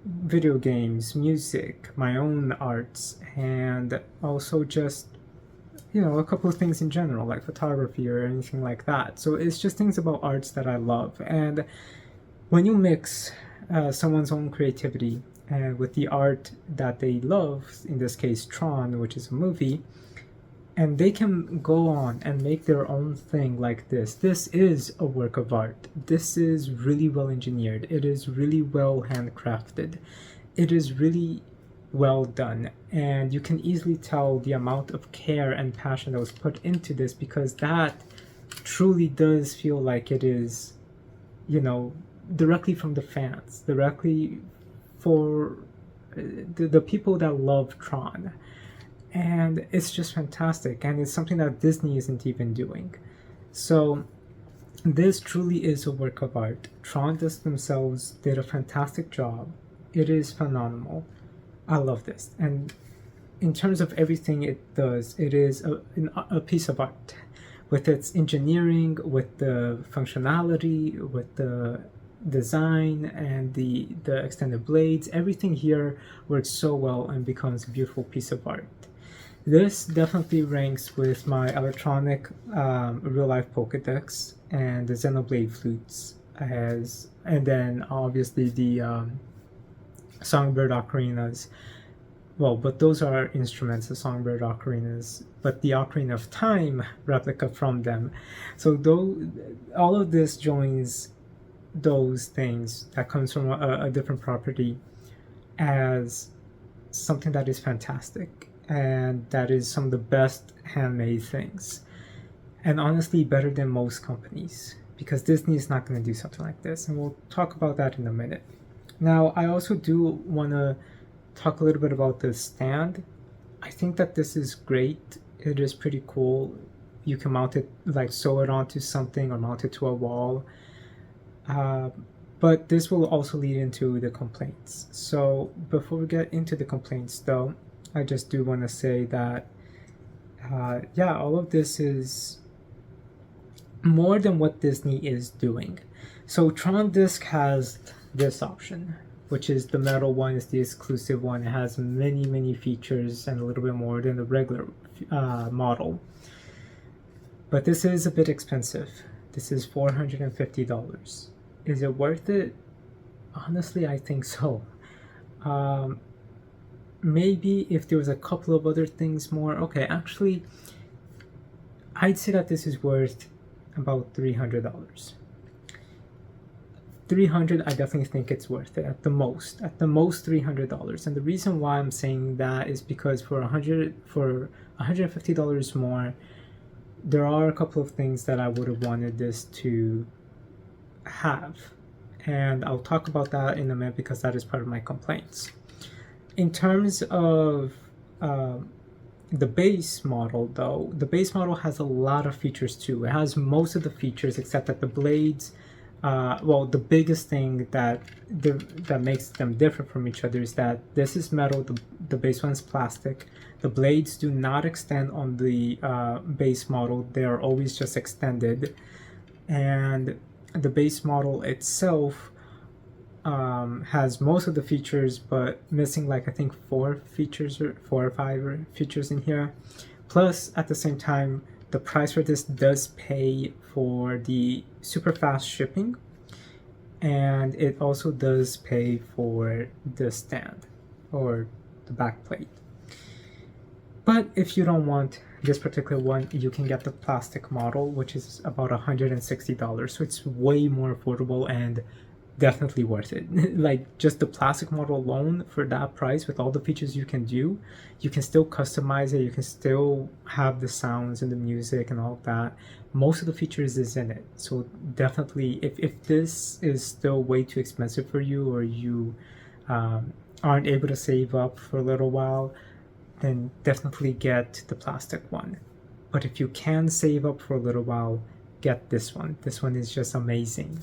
video games, music, my own arts, and also just, you know, a couple of things in general, like photography or anything like that. So it's just things about arts that I love. And when you mix someone's own creativity and with the art that they love, in this case Tron, which is a movie, and they can go on and make their own thing like this. This is a work of art. This is really well engineered. It is really well handcrafted. It is really well done. And you can easily tell the amount of care and passion that was put into this, because that truly does feel like it is, you know, directly from the fans, directly for the people that love Tron. And it's just fantastic, and it's something that Disney isn't even doing. So this truly is a work of art. Tron Disc themselves did a fantastic job. It is phenomenal. I love this. And in terms of everything it does, it is a piece of art, with its engineering, with the functionality, with the design, and the extended blades. Everything here works so well and becomes a beautiful piece of art. This definitely ranks with my electronic real-life Pokédex and the Xenoblade flutes, and then obviously the Songbird ocarinas. Well, but those are instruments, the Songbird ocarinas, but the Ocarina of Time replica from them. So all of this joins those things that comes from a different property. as something that is fantastic and that is some of the best handmade things, and honestly better than most companies, because Disney is not going to do something like this, and we'll talk about that in a minute. Now, I also do want to talk a little bit about the stand. I think that this is great. It is pretty cool. You can mount it, like sew it onto something or mount it to a wall. But this will also lead into the complaints. So before we get into the complaints though, I just do want to say that, yeah, all of this is more than what Disney is doing. So Tron Disc has this option, which is the metal one, is the exclusive one. It has many features and a little bit more than the regular model. But this is a bit expensive. This is $450. Is it worth it? Honestly, I think so. Maybe if there was a couple of other things more. Okay, actually, I'd say that this is worth about $300. $300, I definitely think it's worth it at the most $300. And the reason why I'm saying that is because for $150 more, there are a couple of things that I would have wanted this to have, and I'll talk about that in a minute because that is part of my complaints. In terms of the base model though, the base model has a lot of features too. It has most of the features except that the blades, well, the biggest thing that makes them different from each other is that this is metal, the base one is plastic. The blades do not extend on the base model. They are always just extended. And the base model itself has most of the features, but missing like I think 4 or 5 features in here. Plus, at the same time, the price for this does pay for the super fast shipping, and it also does pay for the stand or the back plate. But if you don't want this particular one, you can get the plastic model, which is about $160. So it's way more affordable and definitely worth it. Like just the plastic model alone for that price, with all the features you can do, you can still customize it, you can still have the sounds and the music and all of that. Most of the features is in it. So definitely, if this is still way too expensive for you, or you aren't able to save up for a little while, then definitely get the plastic one. But if you can save up for a little while, get this one. This one is just amazing.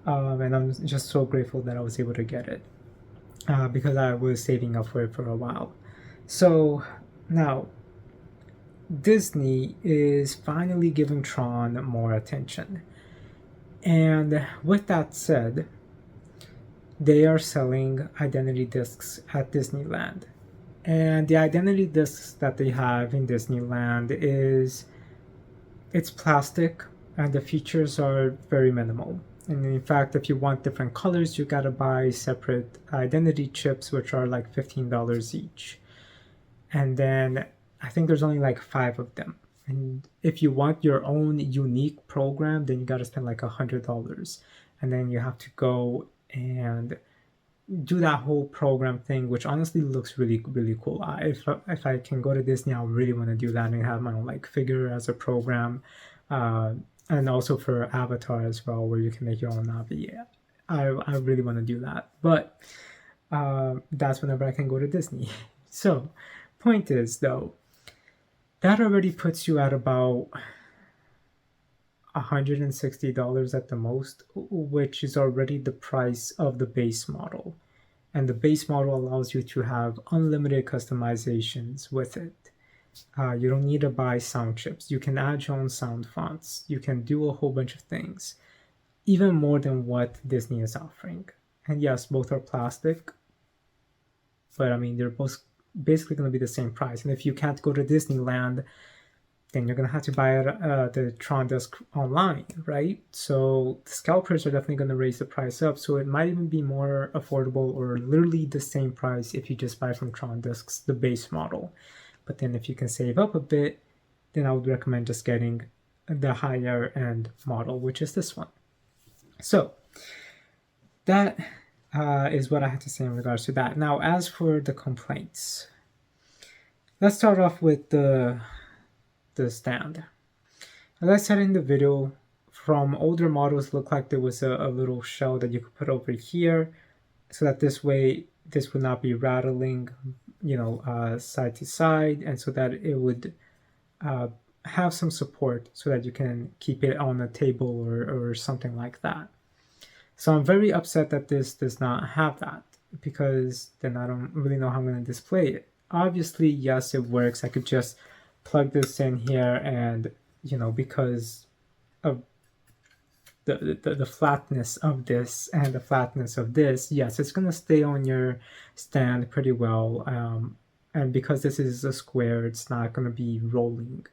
And I'm just so grateful that I was able to get it, because I was saving up for it for a while. So now Disney is finally giving Tron more attention. And with that said, they are selling identity discs at Disneyland. And the identity discs that they have in Disneyland it's plastic, and the features are very minimal. And in fact, if you want different colors, you gotta buy separate identity chips, which are like $15 each. And then I think there's only like 5 of them. And if you want your own unique program, then you gotta spend like $100. And then you have to go and do that whole program thing, which honestly looks really cool. If I can go to Disney, I really want to do that and have my own like figure as a program, and also for Avatar as well, where you can make your own Navi. I really want to do that, but that's whenever I can go to Disney. So point is though, that already puts you at about $160 at the most, which is already the price of the base model. And the base model allows you to have unlimited customizations with it. You don't need to buy sound chips. You can add your own sound fonts. You can do a whole bunch of things, even more than what Disney is offering. And yes, both are plastic, but I mean, they're both basically going to be the same price. And if you can't go to Disneyland, then you're going to have to buy the Tron Disc online, right? So the scalpers are definitely going to raise the price up. So it might even be more affordable, or literally the same price if you just buy from Tron Discs, the base model. But then if you can save up a bit, then I would recommend just getting the higher end model, which is this one. So that is what I had to say in regards to that. Now, as for the complaints, let's start off with the stand. As I said in the video, from older models, looked like there was a little shell that you could put over here, so that this way this would not be rattling, side to side, and so that it would have some support so that you can keep it on a table or something like that. So I'm very upset that this does not have that, because then I don't really know how I'm going to display it. Obviously, yes, it works. I could just plug this in here and, because of the flatness of this and the flatness of this, yes, it's going to stay on your stand pretty well. And because this is a square, it's not going to be rolling.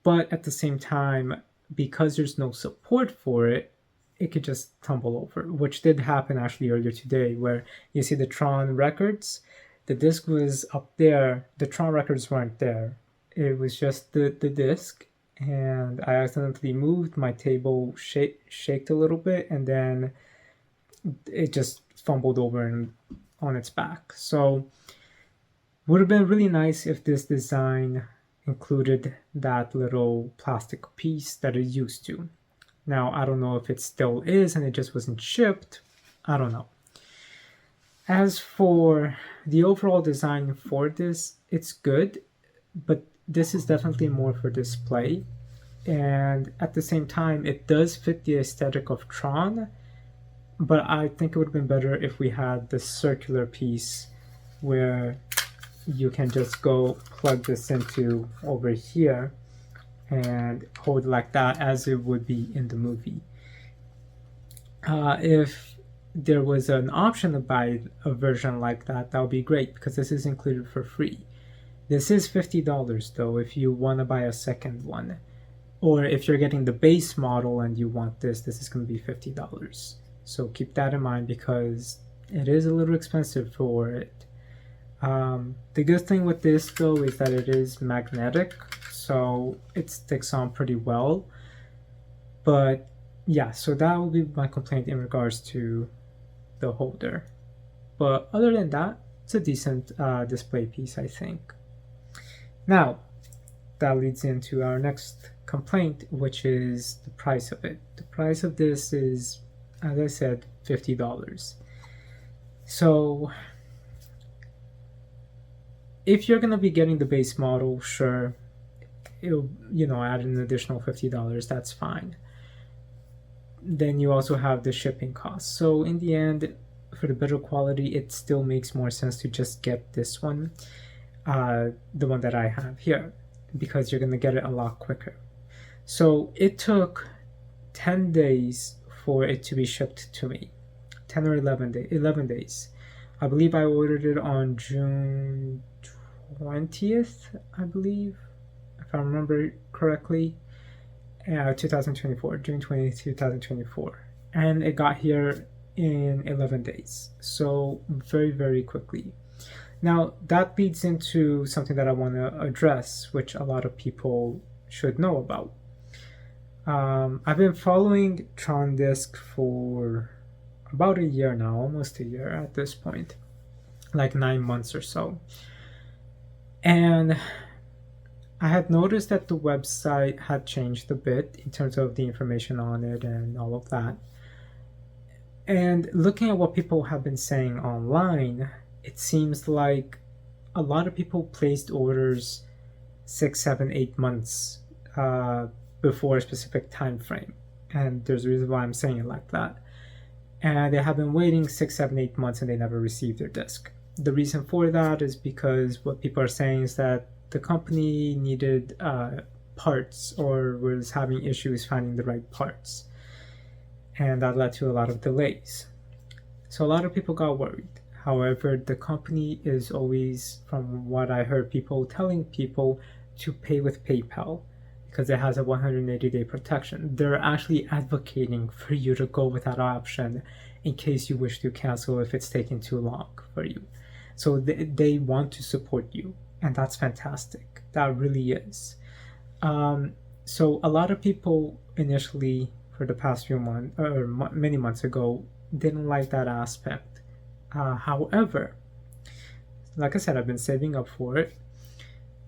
But at the same time, because there's no support for it, it could just tumble over, which did happen actually earlier today, where you see the Tron records, the disc was up there, the Tron records weren't there. It was just the disc, and I accidentally moved my table, shaked a little bit, and then it just fumbled over and on its back. So would have been really nice if this design included that little plastic piece that it used to. Now, I don't know if it still is and it just wasn't shipped. I don't know. As for the overall design for this, it's good, but this is definitely more for display. And at the same time, it does fit the aesthetic of Tron, but I think it would have been better if we had the circular piece where you can just go plug this into over here and hold like that, as it would be in the movie. If there was an option to buy a version like that, that would be great, because this is included for free. This is $50 though if you want to buy a second one, or if you're getting the base model and you want this is going to be $50. So keep that in mind, because it is a little expensive for it. The good thing with this though is that it is magnetic, so it sticks on pretty well. But yeah, so that will be my complaint in regards to the holder. But other than that, it's a decent display piece, I think. Now, that leads into our next complaint, which is the price of it. The price of this is, as I said, $50. So if you're going to be getting the base model, sure, it'll, add an additional $50, that's fine. Then you also have the shipping costs. So in the end, for the better quality, it still makes more sense to just get this one, the one that I have here, because you're going to get it a lot quicker. So it took 10 days for it to be shipped to me. 10 or 11 days. I believe I ordered it on June 20th, I believe, if I remember correctly, 2024, June 20th, 2024. And it got here in 11 days. So very, very quickly. Now, that leads into something that I want to address, which a lot of people should know about. I've been following Tron Disc for about a year now, almost a year at this point, like 9 months or so. And I had noticed that the website had changed a bit in terms of the information on it and all of that. And looking at what people have been saying online, it seems like a lot of people placed orders 6, 7, 8 months before a specific time frame. And there's a reason why I'm saying it like that. And they have been waiting 6, 7, 8 months and they never received their disc. The reason for that is because what people are saying is that the company needed parts, or was having issues finding the right parts. And that led to a lot of delays. So a lot of people got worried. However, the company is always, from what I heard people telling people, to pay with PayPal, because it has a 180-day protection. They're actually advocating for you to go with that option in case you wish to cancel if it's taking too long for you. So they want to support you, and that's fantastic. That really is. So a lot of people initially, for the past few months, or many months ago, didn't like that aspect. However, like I said, I've been saving up for it.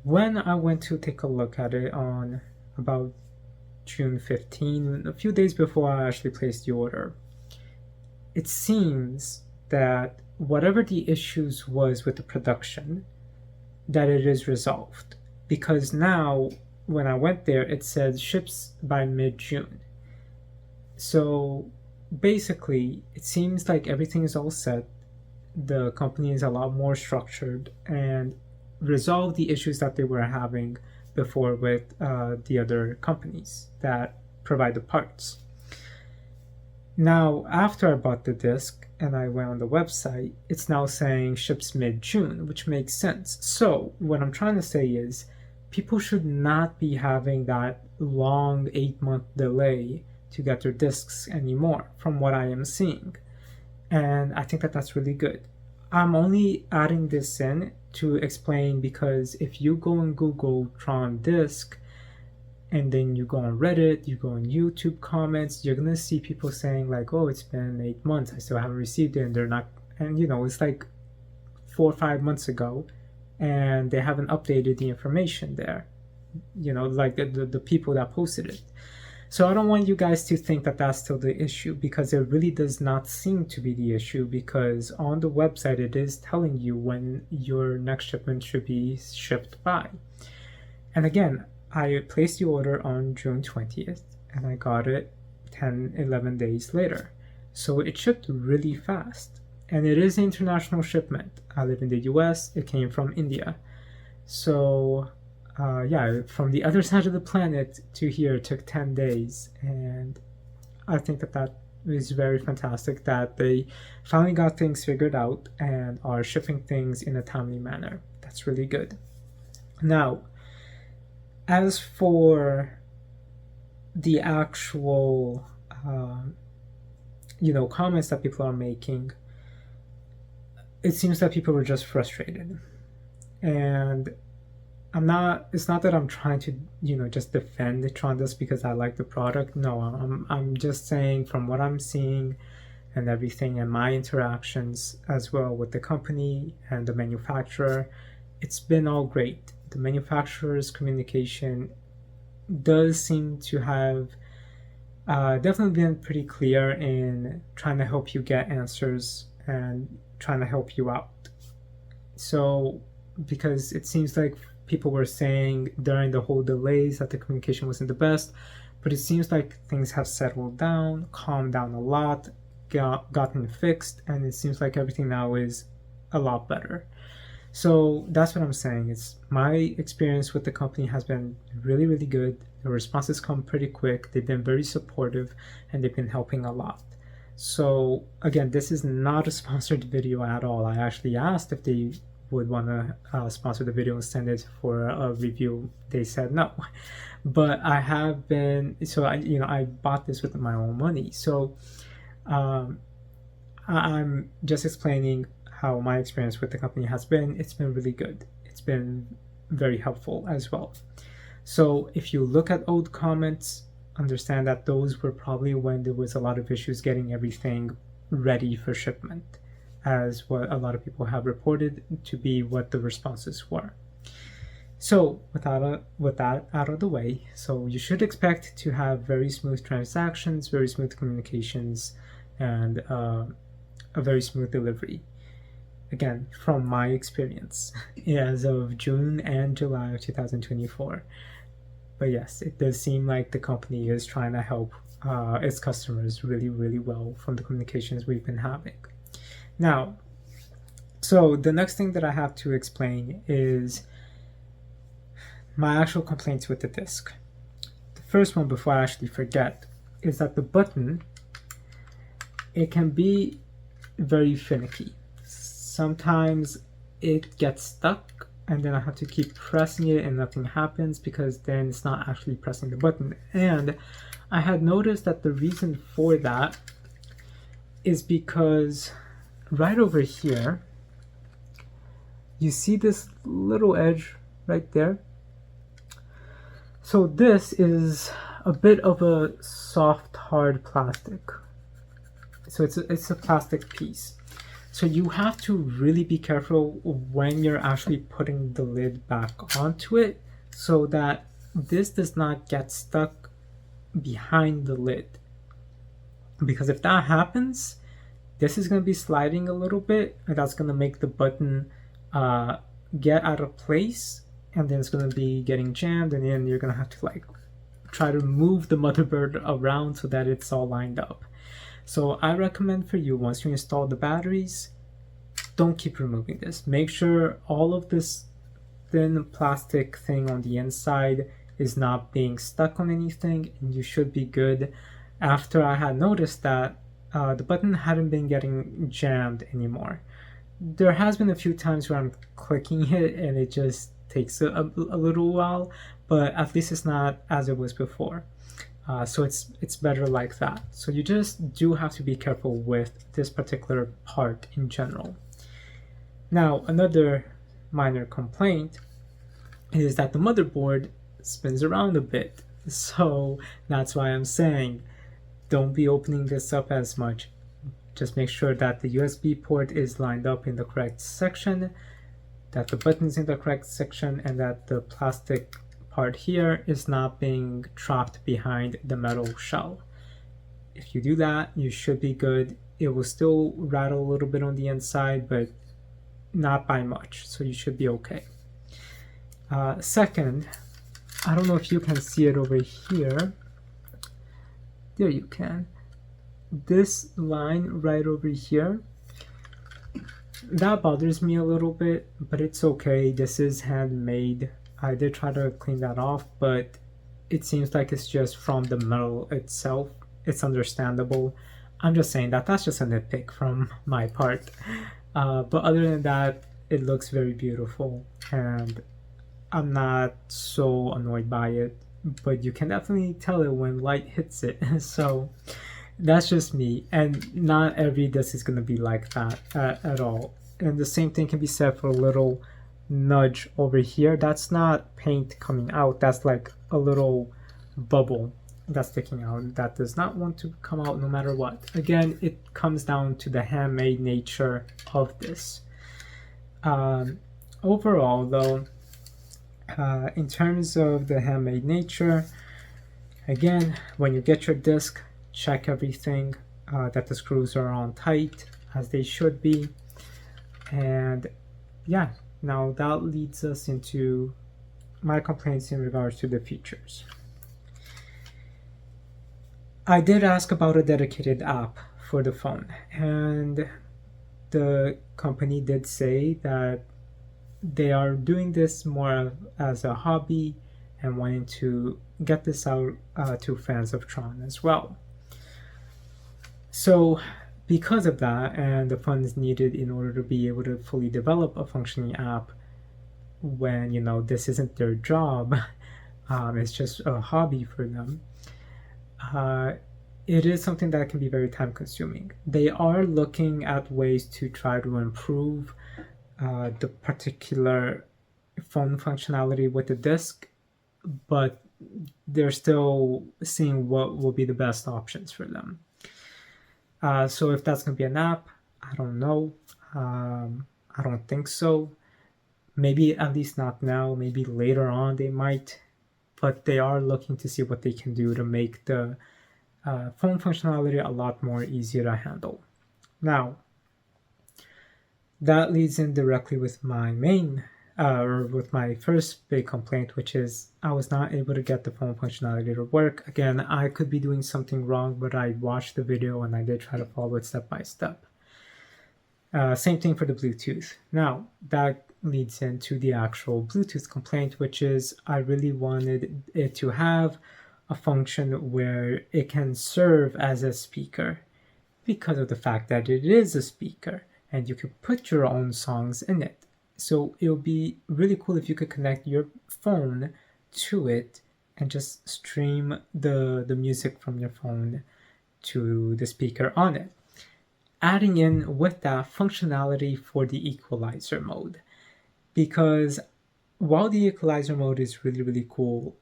When I went to take a look at it on about June 15, a few days before I actually placed the order, it seems that whatever the issues was with the production, that it is resolved. Because now, when I went there, it said ships by mid-June. So basically, it seems like everything is all set. The company is a lot more structured and resolved the issues that they were having before with the other companies that provide the parts. Now, after I bought the disc and I went on the website, it's now saying ships mid-June, which makes sense. So what I'm trying to say is people should not be having that long 8-month delay to get their discs anymore, from what I am seeing. And I think that that's really good. I'm only adding this in to explain because if you go and Google Tron Disc and then you go on Reddit, you go on YouTube comments, you're gonna see people saying like, oh, it's been 8 months, I still haven't received it, and they're not, and you know, it's like 4 or 5 months ago and they haven't updated the information there, you know, like the people that posted it. So I don't want you guys to think that that's still the issue, because it really does not seem to be the issue, because on the website it is telling you when your next shipment should be shipped by. And again, I placed the order on June 20th and I got it 10-11 days later. So it shipped really fast. And it is an international shipment. I live in the US, it came from India. So yeah, from the other side of the planet to here took 10 days, and I think that that is very fantastic that they finally got things figured out and are shipping things in a timely manner. That's really good. Now, as for the actual you know, comments that people are making, it seems that people are just frustrated. And it's not that I'm trying to, you know, just defend the Tron Disc because I like the product. No, I'm just saying from what I'm seeing and everything, and my interactions as well with the company and the manufacturer, it's been all great. The manufacturer's communication does seem to have definitely been pretty clear in trying to help you get answers and trying to help you out. So, because it seems like people were saying during the whole delays that the communication wasn't the best, but it seems like things have settled down, calmed down a lot, gotten fixed, and it seems like everything now is a lot better. So that's what I'm saying. It's my experience with the company has been really, really good. The responses come pretty quick. They've been very supportive and they've been helping a lot. So again, this is not a sponsored video at all. I actually asked if they would want to sponsor the video and send it for a review. They said no, but I have been, so I bought this with my own money. So I'm just explaining how my experience with the company has been. It's been really good. It's been very helpful as well. So if you look at old comments, understand that those were probably when there was a lot of issues getting everything ready for shipment, as what a lot of people have reported to be what the responses were. So with that out of the way, so you should expect to have very smooth transactions, very smooth communications, and a very smooth delivery. Again, from my experience as of June and July of 2024. But yes, it does seem like the company is trying to help its customers really, really well from the communications we've been having. Now, so the next thing that I have to explain is my actual complaints with the disc. The first one, before I actually forget, is that the button, it can be very finicky. Sometimes it gets stuck and then I have to keep pressing it and nothing happens, because then it's not actually pressing the button. And I had noticed that the reason for that is because right over here, you see this little edge right there? So this is a bit of a soft, hard plastic. So it's a plastic piece. So you have to really be careful when you're actually putting the lid back onto it so that this does not get stuck behind the lid. Because if that happens, this is going to be sliding a little bit, and that's going to make the button get out of place, and then it's going to be getting jammed, and then you're going to have to like try to move the motherboard around so that it's all lined up. So I recommend for you, once you install the batteries, don't keep removing this. Make sure all of this thin plastic thing on the inside is not being stuck on anything, and you should be good. After I had noticed that the button hadn't been getting jammed anymore. There has been a few times where I'm clicking it and it just takes a little while, but at least it's not as it was before. So it's better like that. So you just do have to be careful with this particular part in general. Now, another minor complaint is that the motherboard spins around a bit. So that's why I'm saying don't be opening this up as much. Just make sure that the USB port is lined up in the correct section, that the button's in the correct section, and that the plastic part here is not being trapped behind the metal shell. If you do that, you should be good. It will still rattle a little bit on the inside, but not by much, so you should be okay. Second, I don't know if you can see it over here. There you can. This line right over here, that bothers me a little bit, but it's okay. This is handmade. I did try to clean that off, but it seems like it's just from the metal itself. It's understandable. I'm just saying that that's just a nitpick from my part. But other than that, it looks very beautiful, and I'm not so annoyed by it, but you can definitely tell it when light hits it. So that's just me, and not every disc is going to be like that at all. And the same thing can be said for a little nudge over here. That's not paint coming out, that's like a little bubble that's sticking out that does not want to come out no matter what. Again, it comes down to the handmade nature of this. Overall though, in terms of the handmade nature, again, when you get your disc, check everything, that the screws are on tight as they should be. And yeah, now that leads us into my complaints in regards to the features. I did ask about a dedicated app for the phone, and the company did say that they are doing this more as a hobby and wanting to get this out to fans of Tron as well. So because of that, and the funds needed in order to be able to fully develop a functioning app, when this isn't their job, it's just a hobby for them, it is something that can be very time consuming. They are looking at ways to try to improve the particular phone functionality with the disc, but they're still seeing what will be the best options for them. So if that's going to be an app, I don't know. I don't think so. Maybe at least not now. Maybe later on they might. But they are looking to see what they can do to make the phone functionality a lot more easier to handle. Now, that leads in directly with my with my first big complaint, which is I was not able to get the phone functionality to work. Again, I could be doing something wrong, but I watched the video and I did try to follow it step by step. Same thing for the Bluetooth. Now, that leads into the actual Bluetooth complaint, which is I really wanted it to have a function where it can serve as a speaker because of the fact that it is a speaker and you can put your own songs in it. So it would be really cool if you could connect your phone to it and just stream the music from your phone to the speaker on it. Adding in with that functionality for the equalizer mode. Because while the equalizer mode is really, really cool,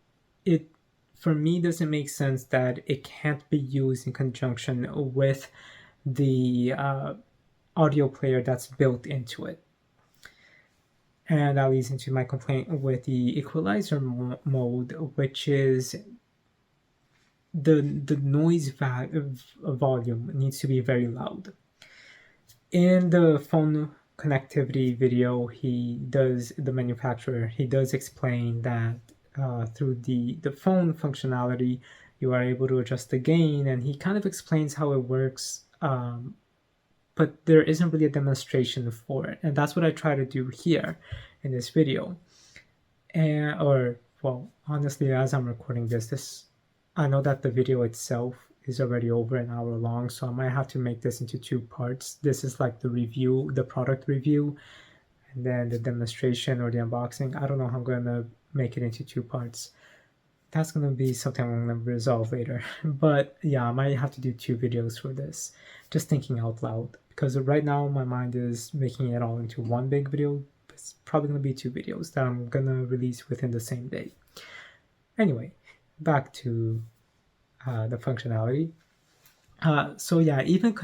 it for me doesn't make sense that it can't be used in conjunction with the audio player that's built into it. And that leads into my complaint with the equalizer mode, which is the noise volume needs to be very loud. In the phone connectivity video, the manufacturer does explain that through the phone functionality, you are able to adjust the gain, and he kind of explains how it works, but there isn't really a demonstration for it, and that's what I try to do here in this video. Well, honestly, as I'm recording this, I know that the video itself is already over an hour long, so I might have to make this into 2 parts. This is like the review, the product review, and then the demonstration or the unboxing. I don't know how I'm going to make it into 2 parts. That's going to be something I'm going to resolve later. But yeah, I might have to do 2 videos for this. Just thinking out loud. Because right now my mind is making it all into 1 big video. It's probably going to be 2 videos that I'm going to release within the same day. Anyway, back to the functionality. So yeah, even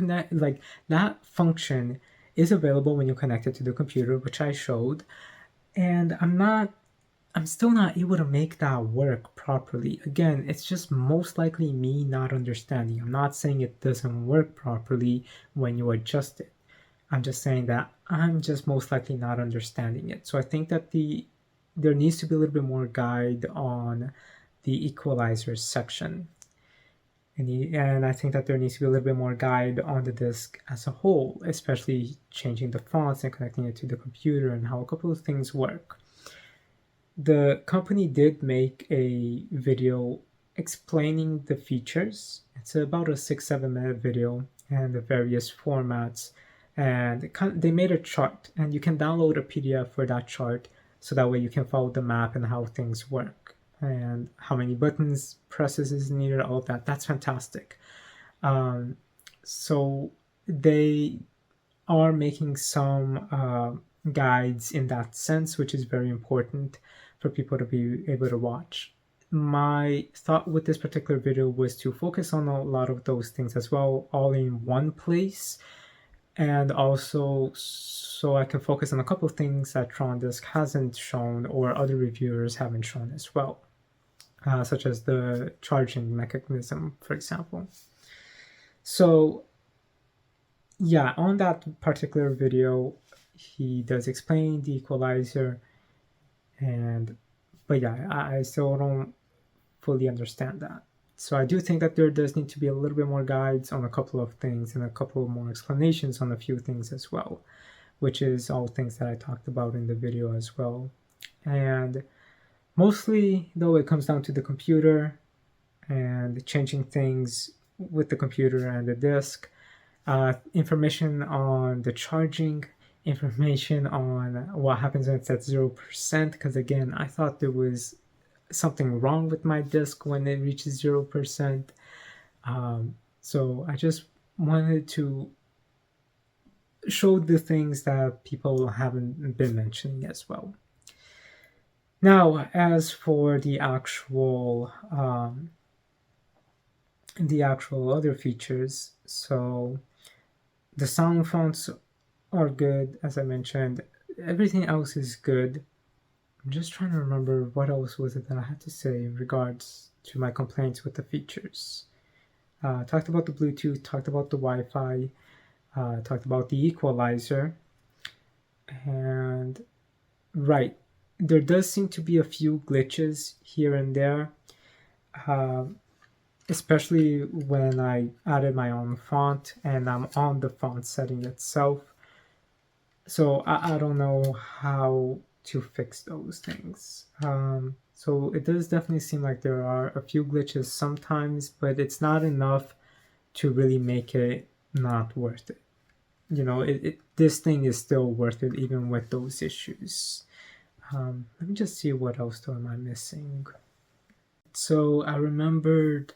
that function is available when you connect it to the computer, which I showed. And I'm still not able to make that work properly. Again, it's just most likely me not understanding. I'm not saying it doesn't work properly when you adjust it. I'm just saying that I'm just most likely not understanding it. So I think that there needs to be a little bit more guide on the equalizer section. And I think that there needs to be a little bit more guide on the disc as a whole, especially changing the fonts and connecting it to the computer and how a couple of things work. The company did make a video explaining the features. It's about a 6-7 minute video and the various formats. And they made a chart, and you can download a PDF for that chart, so that way you can follow the map and how things work and how many buttons presses is needed, all of that. That's fantastic. So they are making some guides in that sense, which is very important for people to be able to watch. My thought with this particular video was to focus on a lot of those things as well, all in one place, and also so I can focus on a couple of things that Tron Disc hasn't shown or other reviewers haven't shown as well, such as the charging mechanism, for example. So yeah, on that particular video, he does explain the equalizer, but yeah, I still don't fully understand that. So I do think that there does need to be a little bit more guides on a couple of things and a couple more explanations on a few things as well, which is all things that I talked about in the video as well. And mostly, though, it comes down to the computer and changing things with the computer and the disc, information on the charging, information on what happens when it's at 0%, because again, I thought there was something wrong with my disc when it reaches 0%. So I just wanted to show the things that people haven't been mentioning as well. Now, as for the actual other features, so the sound fonts are good, as I mentioned. Everything else is good. I'm just trying to remember what else was it that I had to say in regards to my complaints with the features. Talked about the Bluetooth, talked about the Wi-Fi, talked about the equalizer, and right, there does seem to be a few glitches here and there, especially when I added my own font and I'm on the font setting itself. So I don't know how to fix those things. So it does definitely seem like there are a few glitches sometimes, but it's not enough to really make it not worth it. You know, this thing is still worth it even with those issues. Let me just see what else am I missing. So I remembered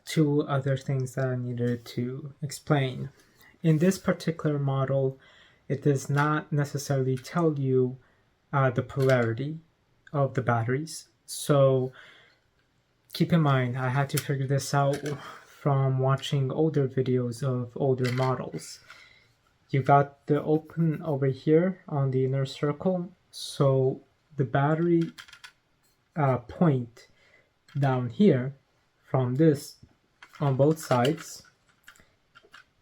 2 other things that I needed to explain. In this particular model, it does not necessarily tell you the polarity of the batteries. So keep in mind, I had to figure this out from watching older videos of older models. You got the open over here on the inner circle, so the battery point down here from this on both sides,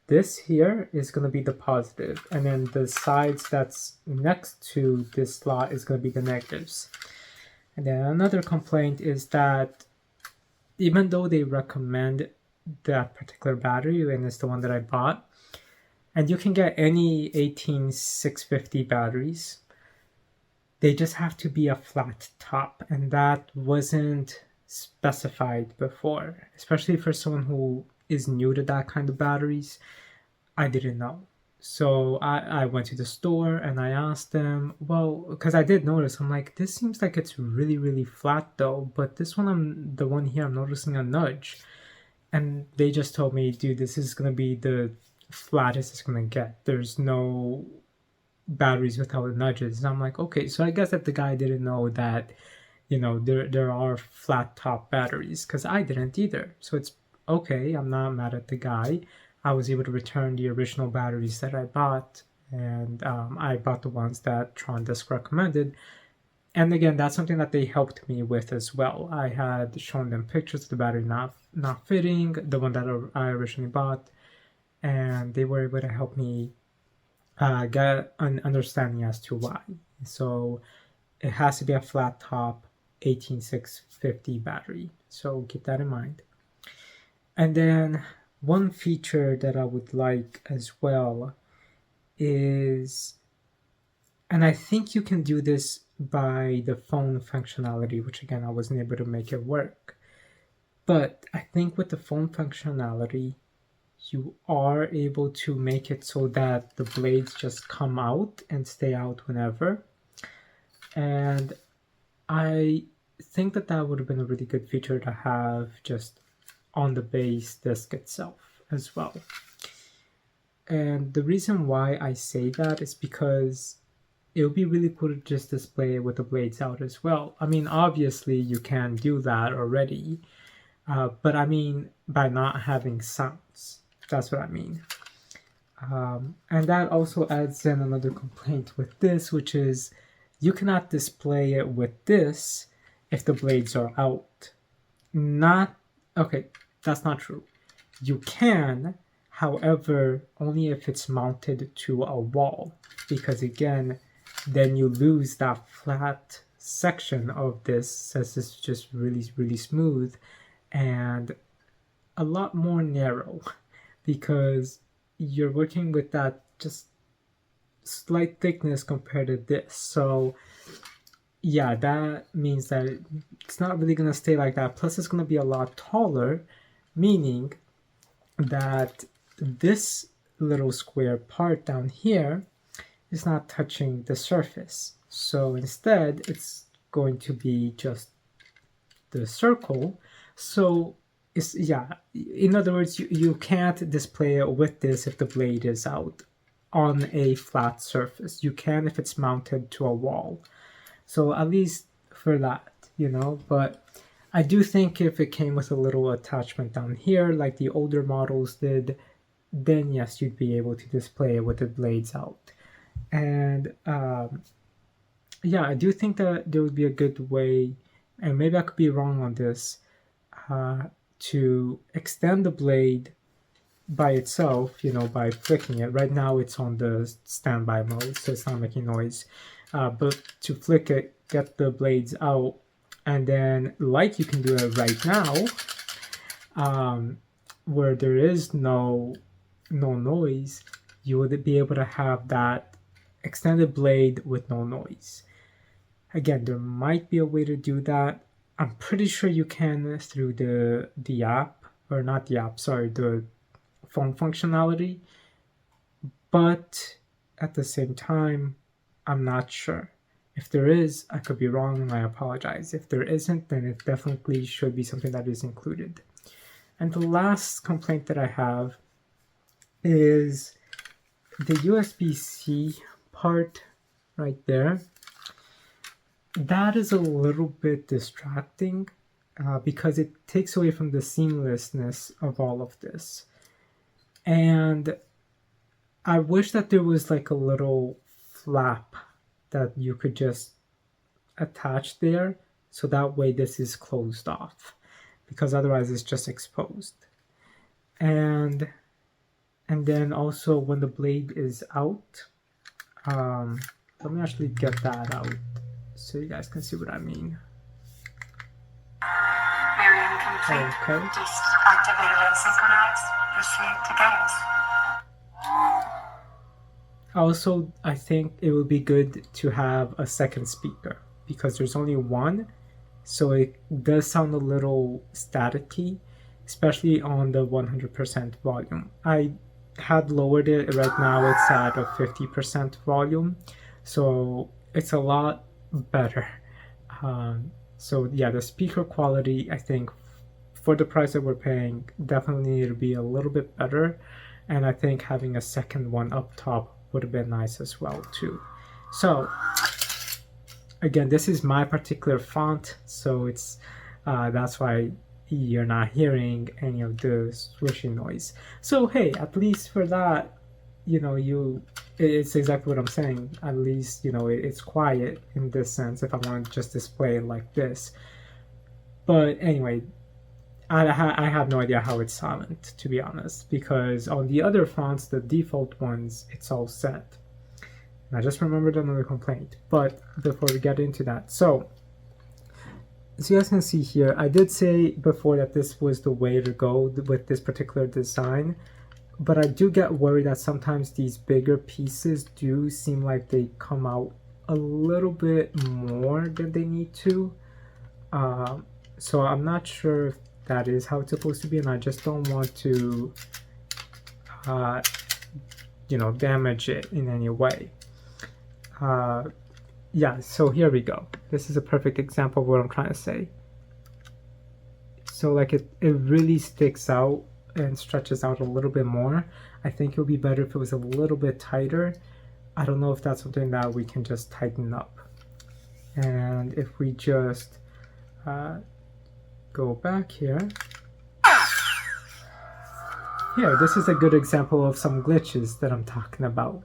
this here is going to be the positive, and then the sides that's next to this slot is going to be the negatives. And then another complaint is that even though they recommend that particular battery, and it's the one that I bought, and you can get any 18650 batteries, they just have to be a flat top, and that wasn't specified before, especially for someone who is new to that kind of batteries. I didn't know. So I went to the store and I asked them, well, because I did notice, I'm like, this seems like it's really, really flat though, but this one, the one here, I'm noticing a nudge. And they just told me, dude, this is going to be the flattest it's going to get. There's no batteries without nudges. And I'm like, okay, so I guess that the guy didn't know that, you know, there are flat top batteries, because I didn't either. So it's okay, I'm not mad at the guy. I was able to return the original batteries that I bought, and I bought the ones that Tron Disc recommended. And again, that's something that they helped me with as well. I had shown them pictures of the battery not fitting, the one that I originally bought, and they were able to help me get an understanding as to why. So it has to be a flat top 18650 battery, so keep that in mind. And then one feature that I would like as well is, and I think you can do this by the phone functionality, which again, I wasn't able to make it work. But I think with the phone functionality, you are able to make it so that the blades just come out and stay out whenever. And I think that that would have been a really good feature to have just on the base disc itself as well. And the reason why I say that is because it would be really cool to just display it with the blades out as well. I mean, obviously you can do that already, but I mean by not having sounds. That's what I mean. And that also adds in another complaint with this, which is you cannot display it with this if the blades are out. Okay, that's not true. You can, however, only if it's mounted to a wall, because again, then you lose that flat section of this, as it's just really, really smooth and a lot more narrow, because you're working with that just slight thickness compared to this. So yeah, that means that it's not really going to stay like that. Plus it's going to be a lot taller, meaning that this little square part down here is not touching the surface. So instead it's going to be just the circle. So it's, yeah, in other words, you can't display it with this if the blade is out on a flat surface. You can if it's mounted to a wall. So at least for that, you know, but I do think if it came with a little attachment down here like the older models did, then yes, you'd be able to display it with the blades out. And yeah, I do think that there would be a good way, and maybe I could be wrong on this, to extend the blade by itself, you know, by flicking it. Right now it's on the standby mode, so it's not making noise. But to flick it, get the blades out, and then like you can do it right now, where there is no noise, you would be able to have that extended blade with no noise. Again, there might be a way to do that. I'm pretty sure you can through the app, or not the app, sorry, the phone functionality. But at the same time, I'm not sure. If there is, I could be wrong and I apologize. If there isn't, then it definitely should be something that is included. And the last complaint that I have is the USB-C part right there. That is a little bit distracting, because it takes away from the seamlessness of all of this. And I wish that there was like a little flap that you could just attach there, so that way this is closed off, because otherwise it's just exposed. And then also when the blade is out, let me actually get that out so you guys can see what I mean. Mirroring complete. Okay. Disc activated and synchronized. Proceed to games. Also, I think it would be good to have a second speaker because there's only one, so it does sound a little staticky, especially on the 100% volume. I had lowered it. Right now it's at a 50% volume, so it's a lot better. So yeah, the speaker quality, I think for the price that we're paying, definitely need to be a little bit better, and I think having a second one up top would have been nice as well too. So again, this is my particular font, so it's that's why you're not hearing any of the swishing noise. So hey, at least for that, you know, it's exactly what I'm saying. At least, you know, it's quiet in this sense if I want to just display it like this. But anyway, I have no idea how it's silent, to be honest, because on the other fonts, the default ones, it's all set. And I just remembered another complaint, but before we get into that, so as you guys can see here, I did say before that this was the way to go with this particular design, but I do get worried that sometimes these bigger pieces do seem like they come out a little bit more than they need to. So I'm not sure if that is how it's supposed to be, and I just don't want to you know, damage it in any way. Yeah, so here we go. This is a perfect example of what I'm trying to say. So like it really sticks out and stretches out a little bit more. I think it would be better if it was a little bit tighter. I don't know if that's something that we can just tighten up. And if we just go back here. Here, this is a good example of some glitches that I'm talking about.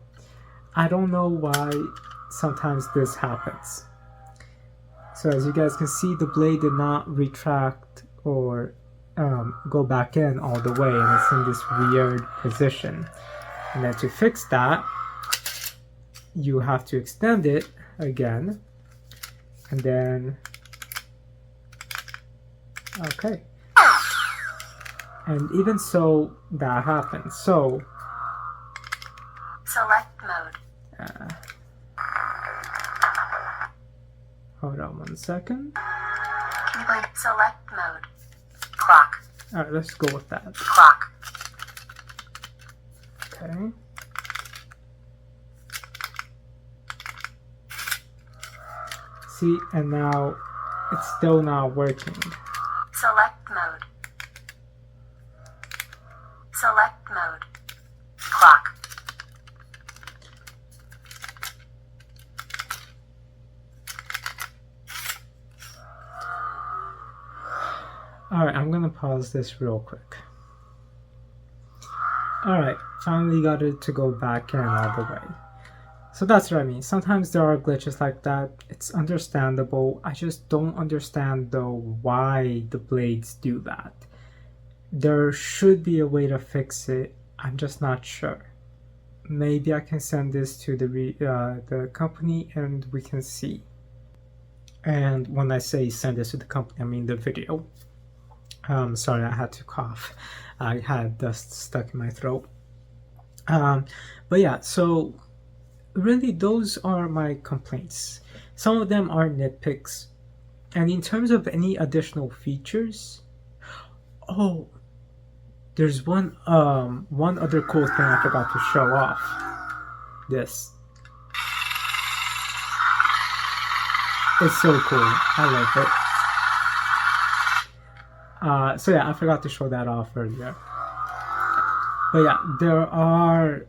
I don't know why sometimes this happens. So as you guys can see, the blade did not retract or go back in all the way, and it's in this weird position. And then to fix that, you have to extend it again, and then okay. And even so, that happens. So Select mode. Hold on 1 second. Complete. Select mode. Clock. Alright, let's go with that. Clock. Okay. See, and now it's still not working. Select mode. Select mode. Clock. Alright, I'm gonna pause this real quick. Alright, finally got it to go back in all the way. So that's what I mean. Sometimes there are glitches like that. It's understandable. I just don't understand though why the blades do that. There should be a way to fix it. I'm just not sure. Maybe I can send this to the company and we can see. And when I say send this to the company, I mean the video. Sorry, I had to cough. I had dust stuck in my throat. But yeah, so really those are my complaints. Some of them are nitpicks. And in terms of any additional features, oh, there's one other cool thing I forgot to show off. This. It's so cool. I love it. So yeah, I forgot to show that off earlier. But yeah, there are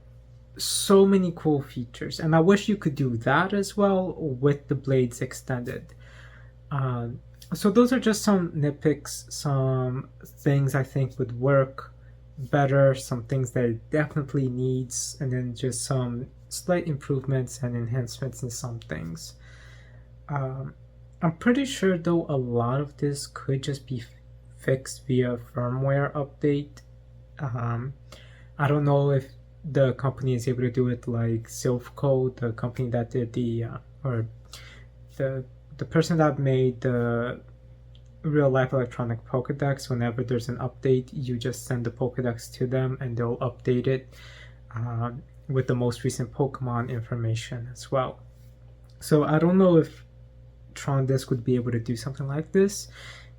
so many cool features, and I wish you could do that as well with the blades extended. So those are just some nitpicks, some things I think would work better, some things that it definitely needs, and then just some slight improvements and enhancements in some things. I'm pretty sure though a lot of this could just be fixed via firmware update. I don't know if the company is able to do it like Silphco, the company that did or the person that made the real life electronic Pokedex. Whenever there's an update, you just send the Pokedex to them and they'll update it with the most recent Pokemon information as well. So I don't know if Tron Disc would be able to do something like this,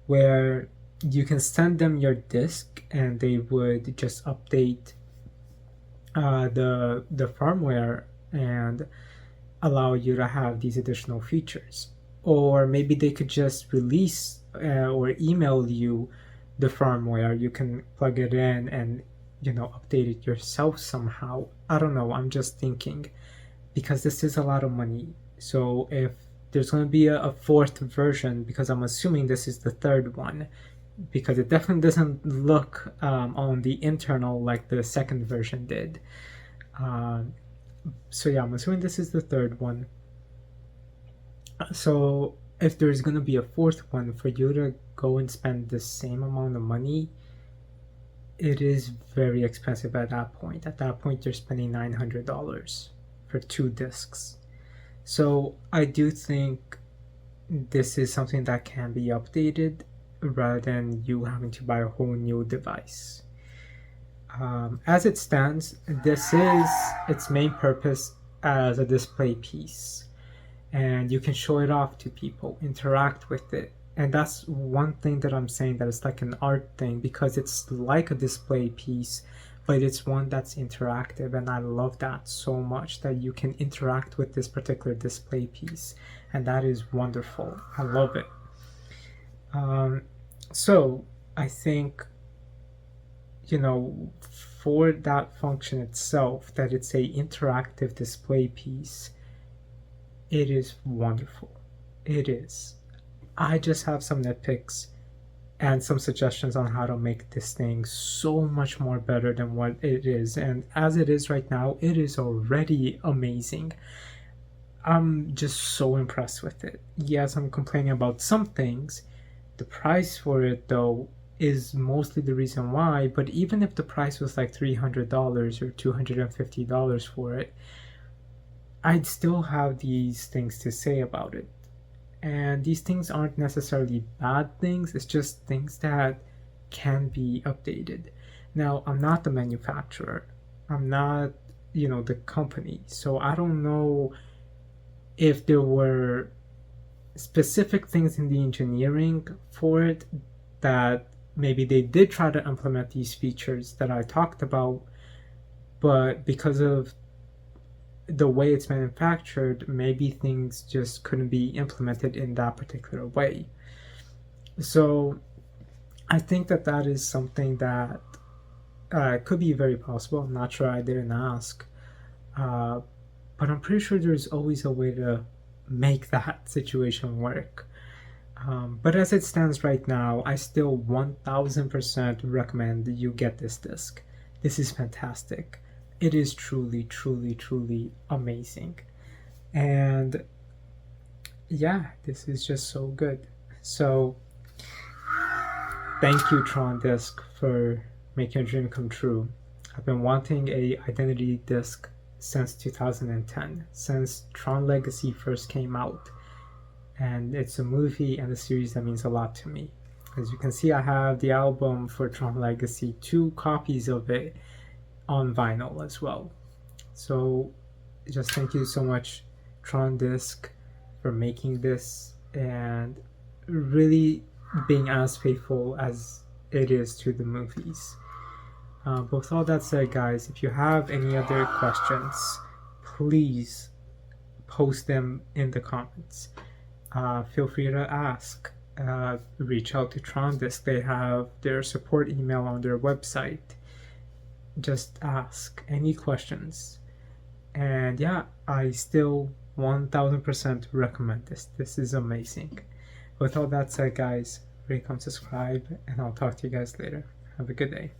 where you can send them your disc and they would just update the firmware and allow you to have these additional features. Or maybe they could just release or email you the firmware. You can plug it in and update it yourself somehow. I don't know, I'm just thinking, because this is a lot of money. So if there's going to be a fourth version, because I'm assuming this is the third one, because it definitely doesn't look on the internal like the second version did. So yeah, I'm assuming this is the third one. So if there's going to be a fourth one, for you to go and spend the same amount of money, it is very expensive at that point. At that point, you're spending $900 for 2 discs. So I do think this is something that can be updated rather than you having to buy a whole new device. As it stands, this is its main purpose as a display piece, and you can show it off to people, interact with it. And that's one thing that I'm saying, that it's like an art thing, because it's like a display piece, but it's one that's interactive, and I love that so much, that you can interact with this particular display piece, and that is wonderful. I love it. So I think, for that function itself, that it's a interactive display piece, it is wonderful. It is. I just have some nitpicks and some suggestions on how to make this thing so much more better than what it is. And as it is right now, it is already amazing. I'm just so impressed with it. Yes, I'm complaining about some things. The price for it, though, is mostly the reason why. But even if the price was like $300 or $250 for it, I'd still have these things to say about it. And these things aren't necessarily bad things, it's just things that can be updated. Now, I'm not the manufacturer, I'm not, the company, so I don't know if there were specific things in the engineering for it that maybe they did try to implement these features that I talked about, but because of the way it's manufactured, maybe things just couldn't be implemented in that particular way. So I think that is something that could be very possible. I'm not sure, I didn't ask, but I'm pretty sure there's always a way to make that situation work. But as it stands right now, I still 1000% recommend that you get this disc. This is fantastic. It is truly, truly, truly amazing. And yeah, this is just so good. So thank you, Tron Disc, for making a dream come true. I've been wanting a identity disc since 2010, since Tron Legacy first came out. And it's a movie and a series that means a lot to me. As you can see, I have the album for Tron Legacy, 2 copies of it on vinyl as well. So just thank you so much, Tron Disc, for making this and really being as faithful as it is to the movies. But with all that said, guys, if you have any other questions, please post them in the comments. Feel free to ask. Reach out to Tron Disc. They have their support email on their website. Just ask any questions. And yeah, I still 1000% recommend this. This is amazing. With all that said, guys, rate, comment, subscribe, and I'll talk to you guys later. Have a good day.